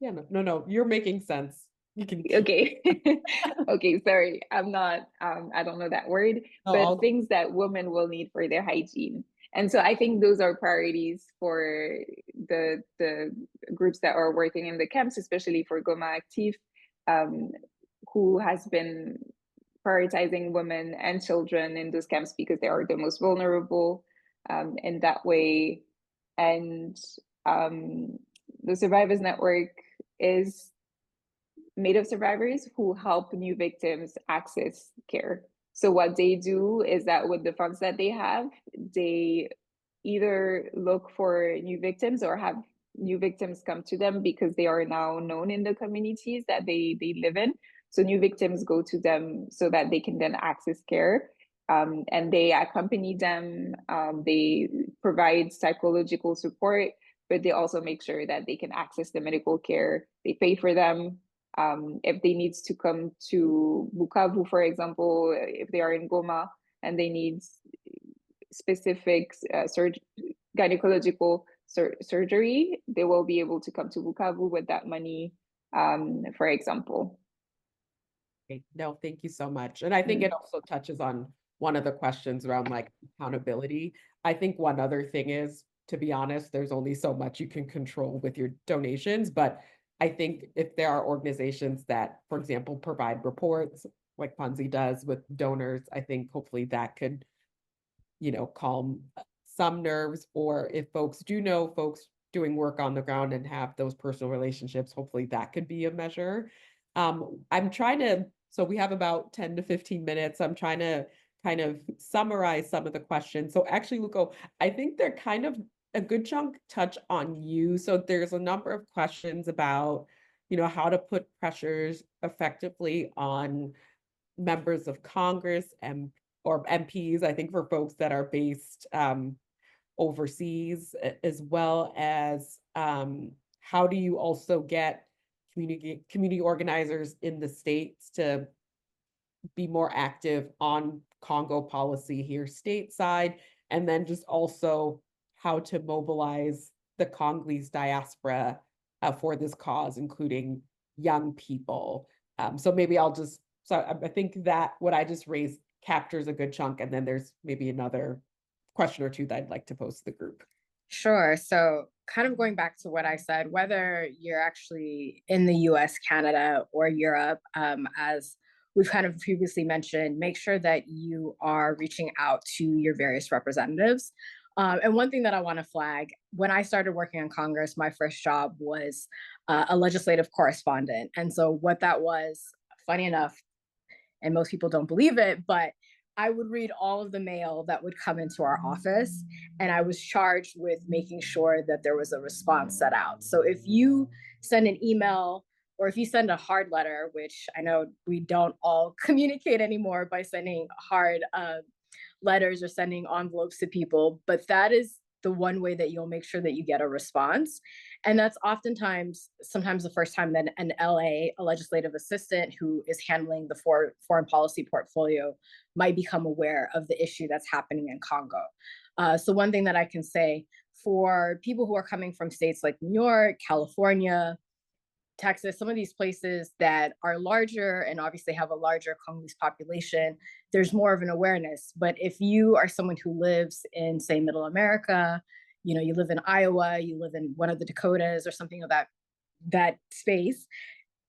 Yeah, no, you're making sense. You can Okay. Okay, sorry, I'm not I don't know that word, but things that women will need for their hygiene. And so I think those are priorities for the groups that are working in the camps, especially for Goma Actif, who has been prioritizing women and children in those camps because they are the most vulnerable in that way. And the Survivors Network is made of survivors who help new victims access care. So what they do is that with the funds that they have, they either look for new victims or have new victims come to them because they are now known in the communities that they live in. So new victims go to them so that they can then access care. And they accompany them, they provide psychological support, but they also make sure that they can access the medical care. They pay for them. If they need to come to Bukavu, for example, if they are in Goma and they need specific gynecological surgery, they will be able to come to Bukavu with that money, for example. Okay. No, thank you so much. And I think it also touches on one of the questions around like accountability. I think one other thing is, to be honest, there's only so much you can control with your donations, but I think if there are organizations that, for example, provide reports like Panzi does with donors, I think hopefully that could, calm some nerves. Or if folks do know folks doing work on the ground and have those personal relationships, hopefully that could be a measure. I'm trying to, so we have about 10 to 15 minutes. I'm trying to kind of summarize some of the questions. So actually, Lukogho, I think they're kind of a good chunk touch on you. So there's a number of questions about, how to put pressures effectively on members of Congress or MPs, I think for folks that are based overseas, as well as how do you also get community organizers in the States to be more active on Congo policy here stateside, and then just also how to mobilize the Congolese diaspora for this cause, including young people. So maybe I think that what I just raised captures a good chunk, and then there's maybe another question or two that I'd like to pose to the group. Sure. So kind of going back to what I said, whether you're actually in the US, Canada, or Europe, as we've kind of previously mentioned, make sure that you are reaching out to your various representatives. And one thing that I want to flag, when I started working on Congress, my first job was a legislative correspondent. And so what that was, funny enough, and most people don't believe it, but I would read all of the mail that would come into our office, and I was charged with making sure that there was a response set out. So if you send an email, or if you send a hard letter, which I know we don't all communicate anymore by sending hard letters or sending envelopes to people, but that is the one way that you'll make sure that you get a response. And that's sometimes the first time that an LA, a legislative assistant who is handling the foreign policy portfolio, might become aware of the issue that's happening in Congo. So one thing that I can say for people who are coming from states like New York, California, Texas, some of these places that are larger and obviously have a larger Congolese population, there's more of an awareness. But if you are someone who lives in, say, Middle America, you live in Iowa, you live in one of the Dakotas or something of that space,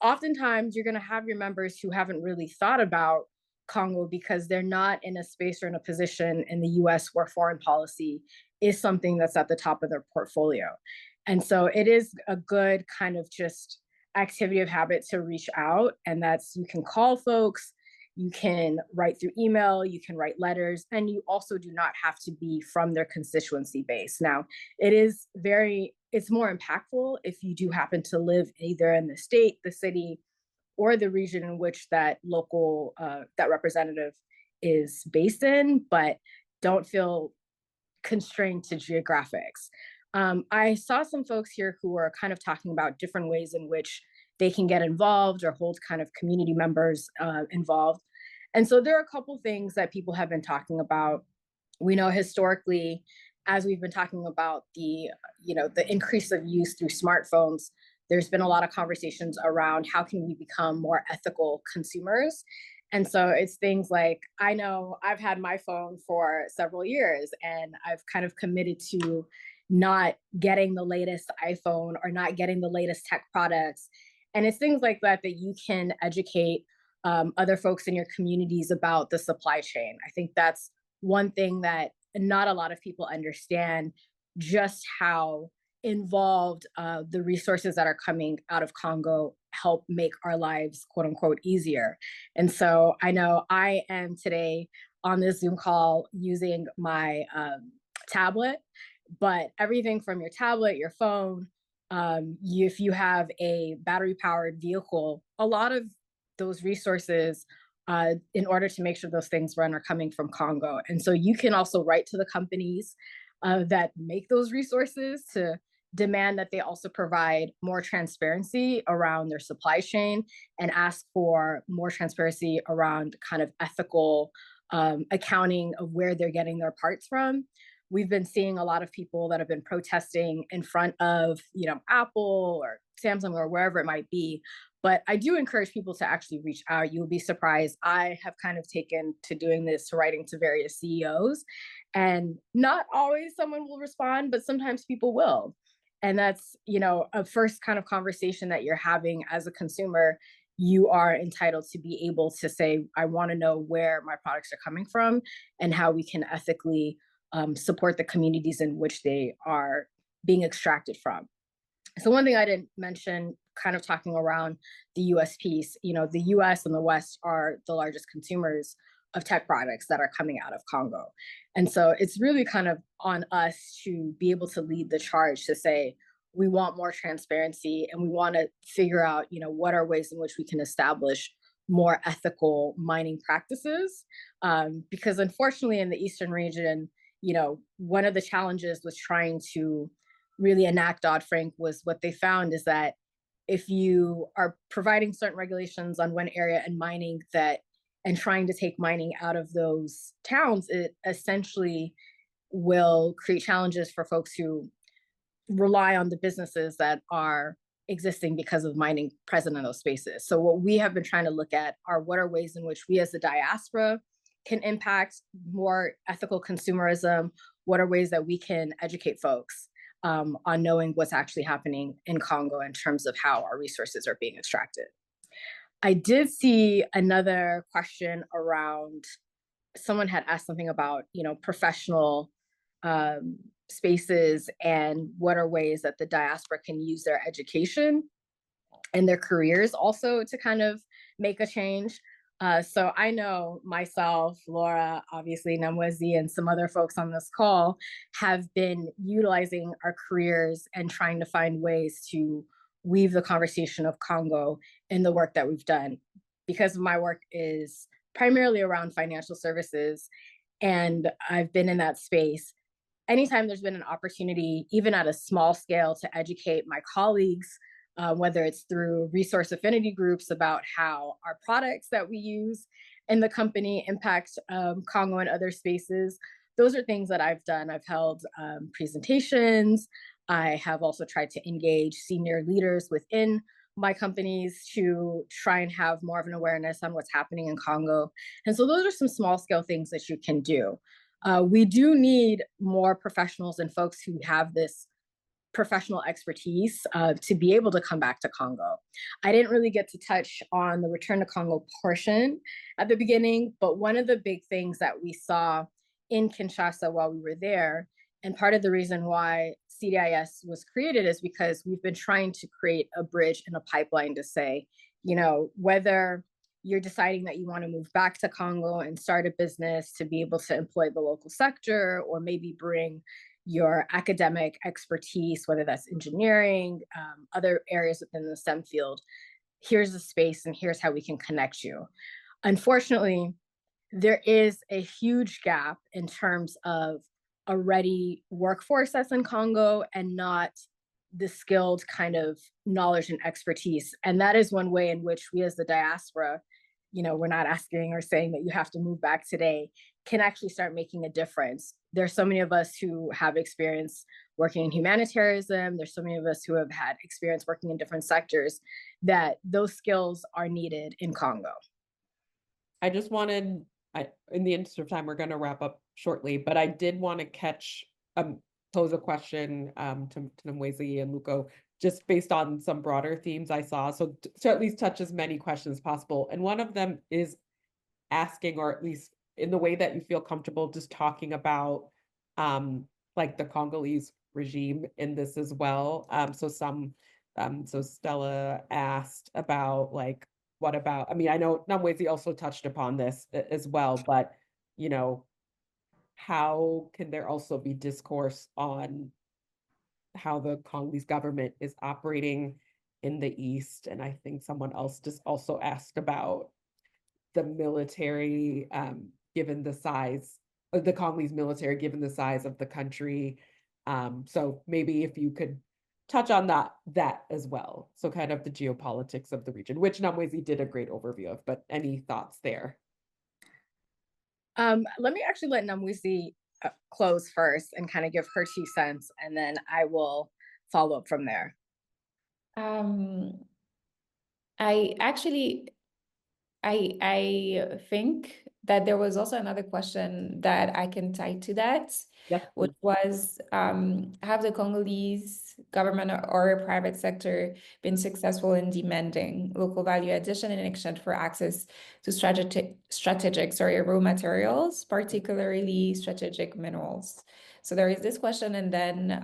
oftentimes you're going to have your members who haven't really thought about Congo because they're not in a space or in a position in the US where foreign policy is something that's at the top of their portfolio. And so it is a good kind of just activity of habit to reach out, and that's, you can call folks, you can write through email, you can write letters, and you also do not have to be from their constituency base. Now, it's more impactful if you do happen to live either in the state, the city, or the region in which that local, that representative is based in, but don't feel constrained to geographics. I saw some folks here who are kind of talking about different ways in which they can get involved or hold kind of community members involved. And so there are a couple things that people have been talking about. We know historically, as we've been talking about the increase of use through smartphones, there's been a lot of conversations around how can we become more ethical consumers. And so it's things like, I know I've had my phone for several years and I've kind of committed to not getting the latest iPhone or not getting the latest tech products. And it's things like that you can educate other folks in your communities about the supply chain. I think that's one thing that not a lot of people understand, just how involved the resources that are coming out of Congo help make our lives, quote unquote, easier. And so I know I am today on this Zoom call using my tablet, but everything from your tablet, your phone, if you have a battery powered vehicle, a lot of those resources in order to make sure those things run are coming from Congo. And so you can also write to the companies that make those resources to demand that they also provide more transparency around their supply chain and ask for more transparency around kind of ethical accounting of where they're getting their parts from. We've been seeing a lot of people that have been protesting in front of, Apple or Samsung or wherever it might be. But I do encourage people to actually reach out. You'll be surprised. I have kind of taken to doing this, writing to various CEOs, and not always someone will respond, but sometimes people will. And that's, a first kind of conversation that you're having as a consumer. You are entitled to be able to say, I want to know where my products are coming from and how we can ethically support the communities in which they are being extracted from. So one thing I didn't mention, kind of talking around the US piece, the US and the West are the largest consumers of tech products that are coming out of Congo. And so it's really kind of on us to be able to lead the charge to say, we want more transparency and we want to figure out, what are ways in which we can establish more ethical mining practices. Because unfortunately in the Eastern region, one of the challenges was trying to really enact Dodd-Frank was what they found is that if you are providing certain regulations on one area and mining and trying to take mining out of those towns, it essentially will create challenges for folks who rely on the businesses that are existing because of mining present in those spaces. So what we have been trying to look at are what are ways in which we as the diaspora can impact more ethical consumerism, what are ways that we can educate folks on knowing what's actually happening in Congo in terms of how our resources are being extracted. I did see another question around, someone had asked something about, professional spaces and what are ways that the diaspora can use their education and their careers also to kind of make a change. So I know myself, Laura, obviously Namwezi, and some other folks on this call have been utilizing our careers and trying to find ways to weave the conversation of Congo in the work that we've done. Because my work is primarily around financial services, and I've been in that space. Anytime there's been an opportunity, even at a small scale, to educate my colleagues, whether it's through resource affinity groups about how our products that we use in the company impact Congo and other spaces, those are things that I've done. I've held presentations. I have also tried to engage senior leaders within my companies to try and have more of an awareness on what's happening in Congo. And so those are some small scale things that you can do. We do need more professionals and folks who have this professional expertise to be able to come back to Congo. I didn't really get to touch on the return to Congo portion at the beginning, but one of the big things that we saw in Kinshasa while we were there, and part of the reason why CDIS was created is because we've been trying to create a bridge and a pipeline to say, whether you're deciding that you want to move back to Congo and start a business to be able to employ the local sector, or maybe bring your academic expertise, whether that's engineering, other areas within the STEM field, here's the space and here's how we can connect you. Unfortunately, there is a huge gap in terms of a ready workforce that's in Congo and not the skilled kind of knowledge and expertise. And that is one way in which we as the diaspora, we're not asking or saying that you have to move back today, can actually start making a difference. There's so many of us who have experience working in humanitarianism. There's so many of us who have had experience working in different sectors that those skills are needed in Congo. I just wanted, in the interest of time, we're going to wrap up shortly, but I did want to pose a question to Namwezi and Lukogho, just based on some broader themes I saw. So to at least touch as many questions as possible. And one of them is asking, or at least in the way that you feel comfortable, just talking about like the Congolese regime in this as well. So Stella asked about like, what about, I mean, I know Namwezi also touched upon this as well, but, how can there also be discourse on how the Congolese government is operating in the East? And I think someone else just also asked about the military, given the size of the Congolese military, given the size of the country. So maybe if you could touch on that as well. So kind of the geopolitics of the region, which Namwezi did a great overview of, but any thoughts there? Let me actually let Namwezi close first and kind of give her 2 cents, and then I will follow up from there. I think that there was also another question that I can tie to that, Yes, which was, have the Congolese government or private sector been successful in demanding local value addition in exchange for access to strategic raw materials, particularly strategic minerals? So there is this question, and then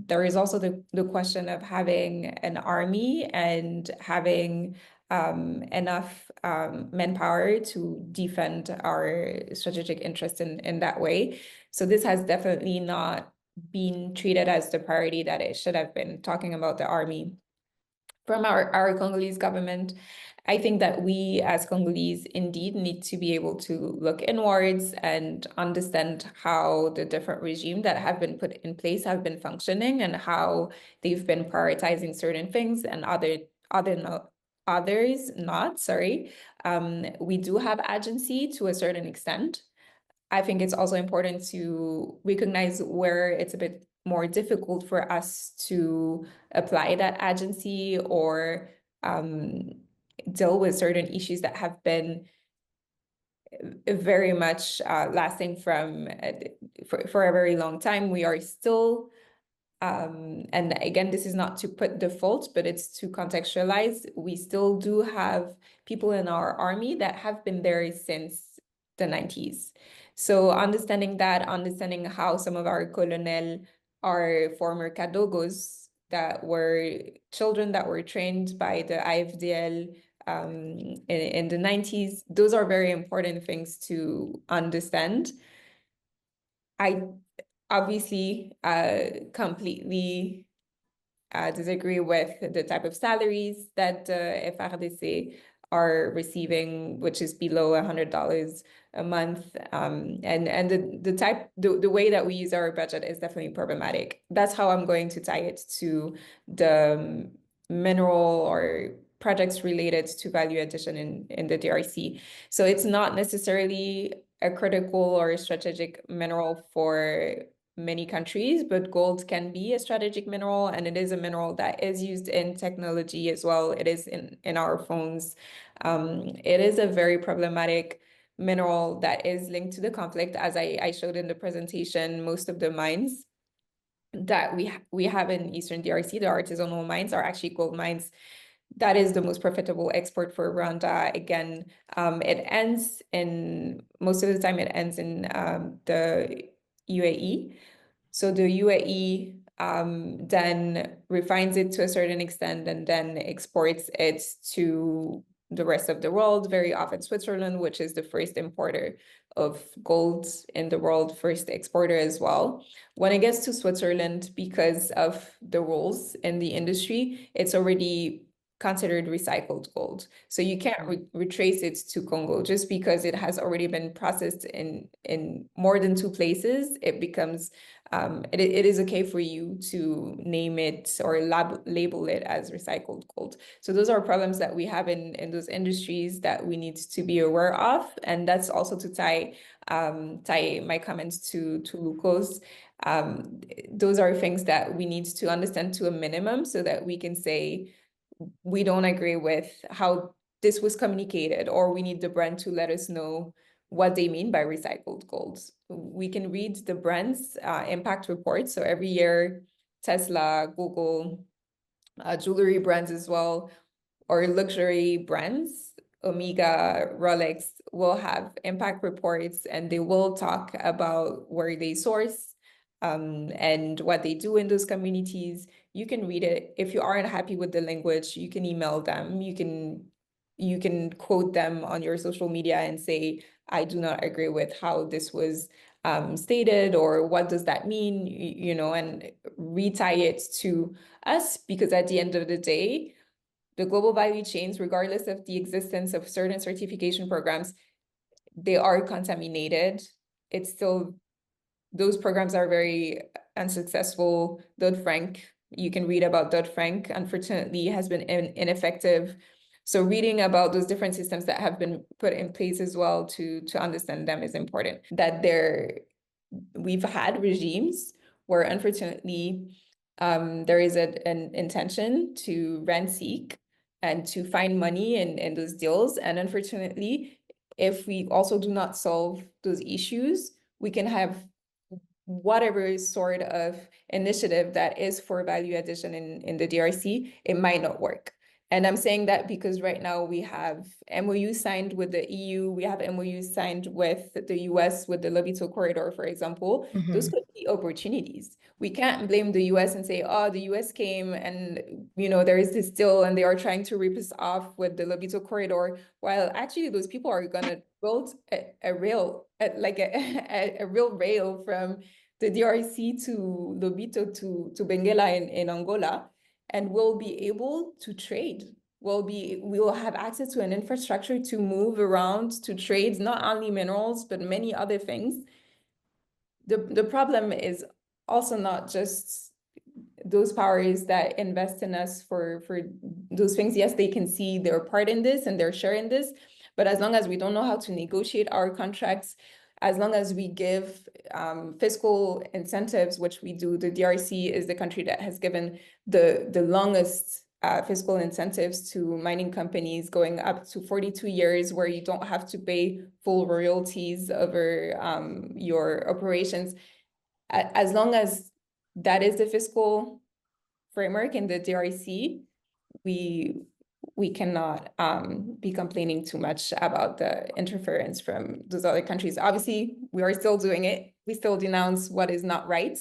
there is also the question of having an army and having enough manpower to defend our strategic interest in that way. So this has definitely not been treated as the priority that it should have been, talking about the army. from our Congolese government. I think that we as Congolese indeed need to be able to look inwards and understand how the different regimes that have been put in place have been functioning and how they've been prioritizing certain things and others not, sorry. We do have agency to a certain extent. I think it's also important to recognize where it's a bit more difficult for us to apply that agency or deal with certain issues that have been very much lasting from for a very long time. We are still, and again, this is not to put the fault, but it's to contextualize. We still do have people in our army that have been there since the 90s. So understanding that, understanding how some of our colonel are former kadogos that were children that were trained by the IFDL in the 90s, those are very important things to understand. I obviously completely disagree with the type of salaries that FRDC are receiving, which is below $100 a month. And the way that we use our budget is definitely problematic. That's how I'm going to tie it to the mineral or projects related to value addition in the DRC. So it's not necessarily a critical or a strategic mineral for many countries, but gold can be a strategic mineral, and it is a mineral that is used in technology as well. It is in our phones. It is a very problematic mineral that is linked to the conflict. As I showed in the presentation, most of the mines that we have in Eastern DRC, the artisanal mines, are actually gold mines. That is the most profitable export for Rwanda. Again, it ends in, most of the time it ends in the UAE. So the UAE then refines it to a certain extent and then exports it to the rest of the world, very often Switzerland, which is the first importer of gold in the world, first exporter as well. When it gets to Switzerland, because of the rules in the industry, it's already considered recycled gold. So you can't retrace it to Congo just because it has already been processed in more than 2 places. It becomes, it is okay for you to name it or label it as recycled gold. So those are problems that we have in those industries that we need to be aware of. And that's also to tie my comments to Lukogho's. Those are things that we need to understand to a minimum so that we can say, we don't agree with how this was communicated, or we need the brand to let us know what they mean by recycled gold. We can read the brand's impact reports. So every year, Tesla, Google, jewelry brands as well, or luxury brands, Omega, Rolex, will have impact reports, and they will talk about where they source and what they do in those communities. You can read it. If you aren't happy with the language, you can email them. You can quote them on your social media and say, I do not agree with how this was stated, or what does that mean, you know, and retie it to us, because at the end of the day, the global value chains, regardless of the existence of certain certification programs, they are contaminated. It's still, those programs are very unsuccessful. Dodd-Frank, you can read about Dodd-Frank, unfortunately, has been ineffective. So reading about those different systems that have been put in place as well to understand them is important. That we've had regimes where, unfortunately, there is an intention to rent seek and to find money in those deals. And unfortunately, if we also do not solve those issues, we can have whatever sort of initiative that is for value addition in the DRC, it might not work. And I'm saying that because right now we have MOU signed with the EU, we have MOU signed with the US with the Lobito corridor, for example. Those could be opportunities. We can't blame the US and say, oh, the US came and, you know, there is this deal and they are trying to rip us off with the Lobito corridor, while actually those people are gonna build a real rail from the DRC to Lobito to Benguela in Angola. and we'll be able to trade. We will have access to an infrastructure to move around, to trade not only minerals, but many other things. The problem is also not just those powers that invest in us for those things. Yes, they can see their part in this and their share in this, but as long as we don't know how to negotiate our contracts, as long as we give fiscal incentives, which we do, the DRC is the country that has given the longest fiscal incentives to mining companies, going up to 42 years, where you don't have to pay full royalties over your operations. As long as that is the fiscal framework in the DRC, we cannot be complaining too much about the interference from those other countries. Obviously, we are still doing it. We still denounce what is not right,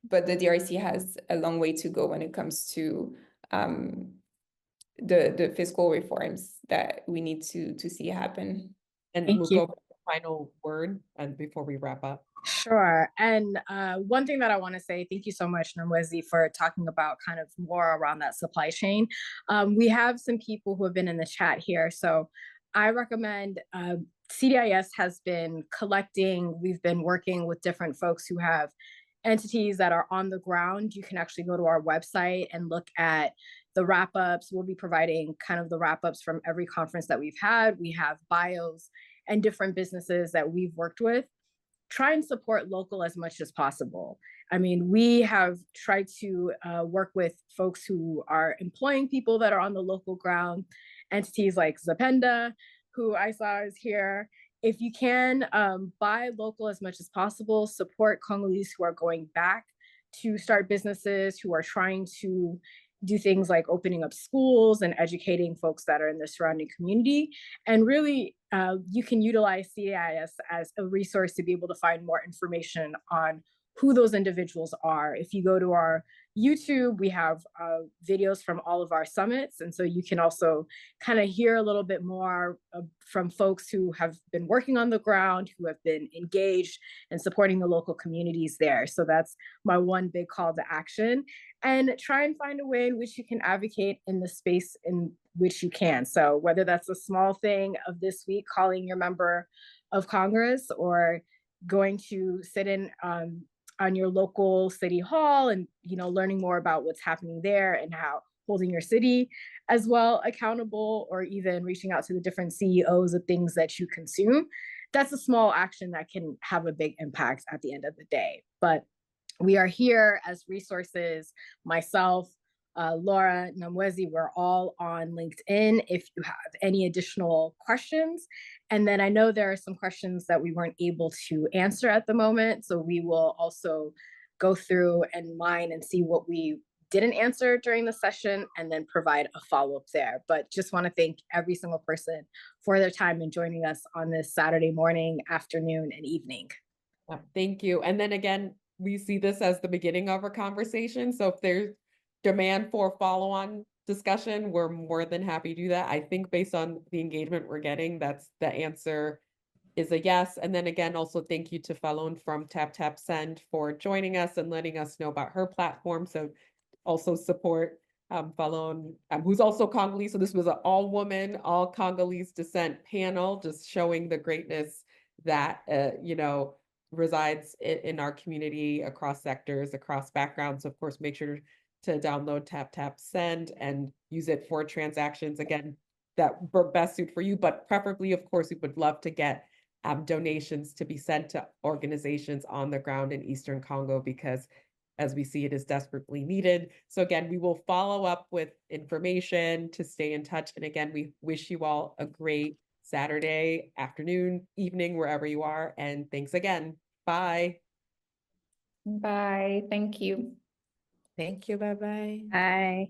but the DRC has a long way to go when it comes to the fiscal reforms that we need to see happen. And Thank you. Lukogho, final word and before we wrap up. Sure. And one thing that I want to say, thank you so much, Namwezi, for talking about kind of more around that supply chain. We have some people who have been in the chat here. So I recommend CDIS has been collecting, we've been working with different folks who have entities that are on the ground. You can actually go to our website and look at the wrap-ups. We'll be providing kind of the wrap-ups from every conference that we've had. We have bios and different businesses that we've worked with. Try and support local as much as possible. I mean, we have tried to work with folks who are employing people that are on the local ground, entities like Zapenda, who I saw is here. If you can, buy local as much as possible, support Congolese who are going back to start businesses, who are trying to do things like opening up schools and educating folks that are in the surrounding community. And really, you can utilize CDIS as a resource to be able to find more information on who those individuals are. If you go to our YouTube, we have videos from all of our summits. And so you can also kind of hear a little bit more from folks who have been working on the ground, who have been engaged and supporting the local communities there. So that's my one big call to action. And try and find a way in which you can advocate in the space in which you can. So whether that's a small thing of this week, calling your member of Congress, or going to sit in on your local city hall and, you know, learning more about what's happening there and how holding your city as well accountable, or even reaching out to the different CEOs of things that you consume. That's a small action that can have a big impact at the end of the day. But we are here as resources. Myself, Laura, Namwezi, we're all on LinkedIn if you have any additional questions. And then I know there are some questions that we weren't able to answer at the moment. So we will also go through and mine and see what we didn't answer during the session and then provide a follow-up there. But just want to thank every single person for their time and joining us on this Saturday morning, afternoon, and evening. Thank you. And then again, we see this as the beginning of our conversation. So if there's demand for follow-on discussion, we're more than happy to do that. I think based on the engagement we're getting, that's the answer is a yes. And then again, also thank you to Falone from Taptap Send for joining us and letting us know about her platform. So also support Falone, who's also Congolese. So this was an all-woman, all Congolese descent panel, just showing the greatness that, you know, resides in our community across sectors, across backgrounds. Of course, make sure to download Taptap Send and use it for transactions, again, that best suit for you. But preferably, of course, we would love to get donations to be sent to organizations on the ground in Eastern Congo, because as we see, it is desperately needed. So again, we will follow up with information to stay in touch. And again, we wish you all a great Saturday afternoon, evening, wherever you are. And thanks again. Bye. Bye. Thank you. Thank you. Bye-bye. Bye.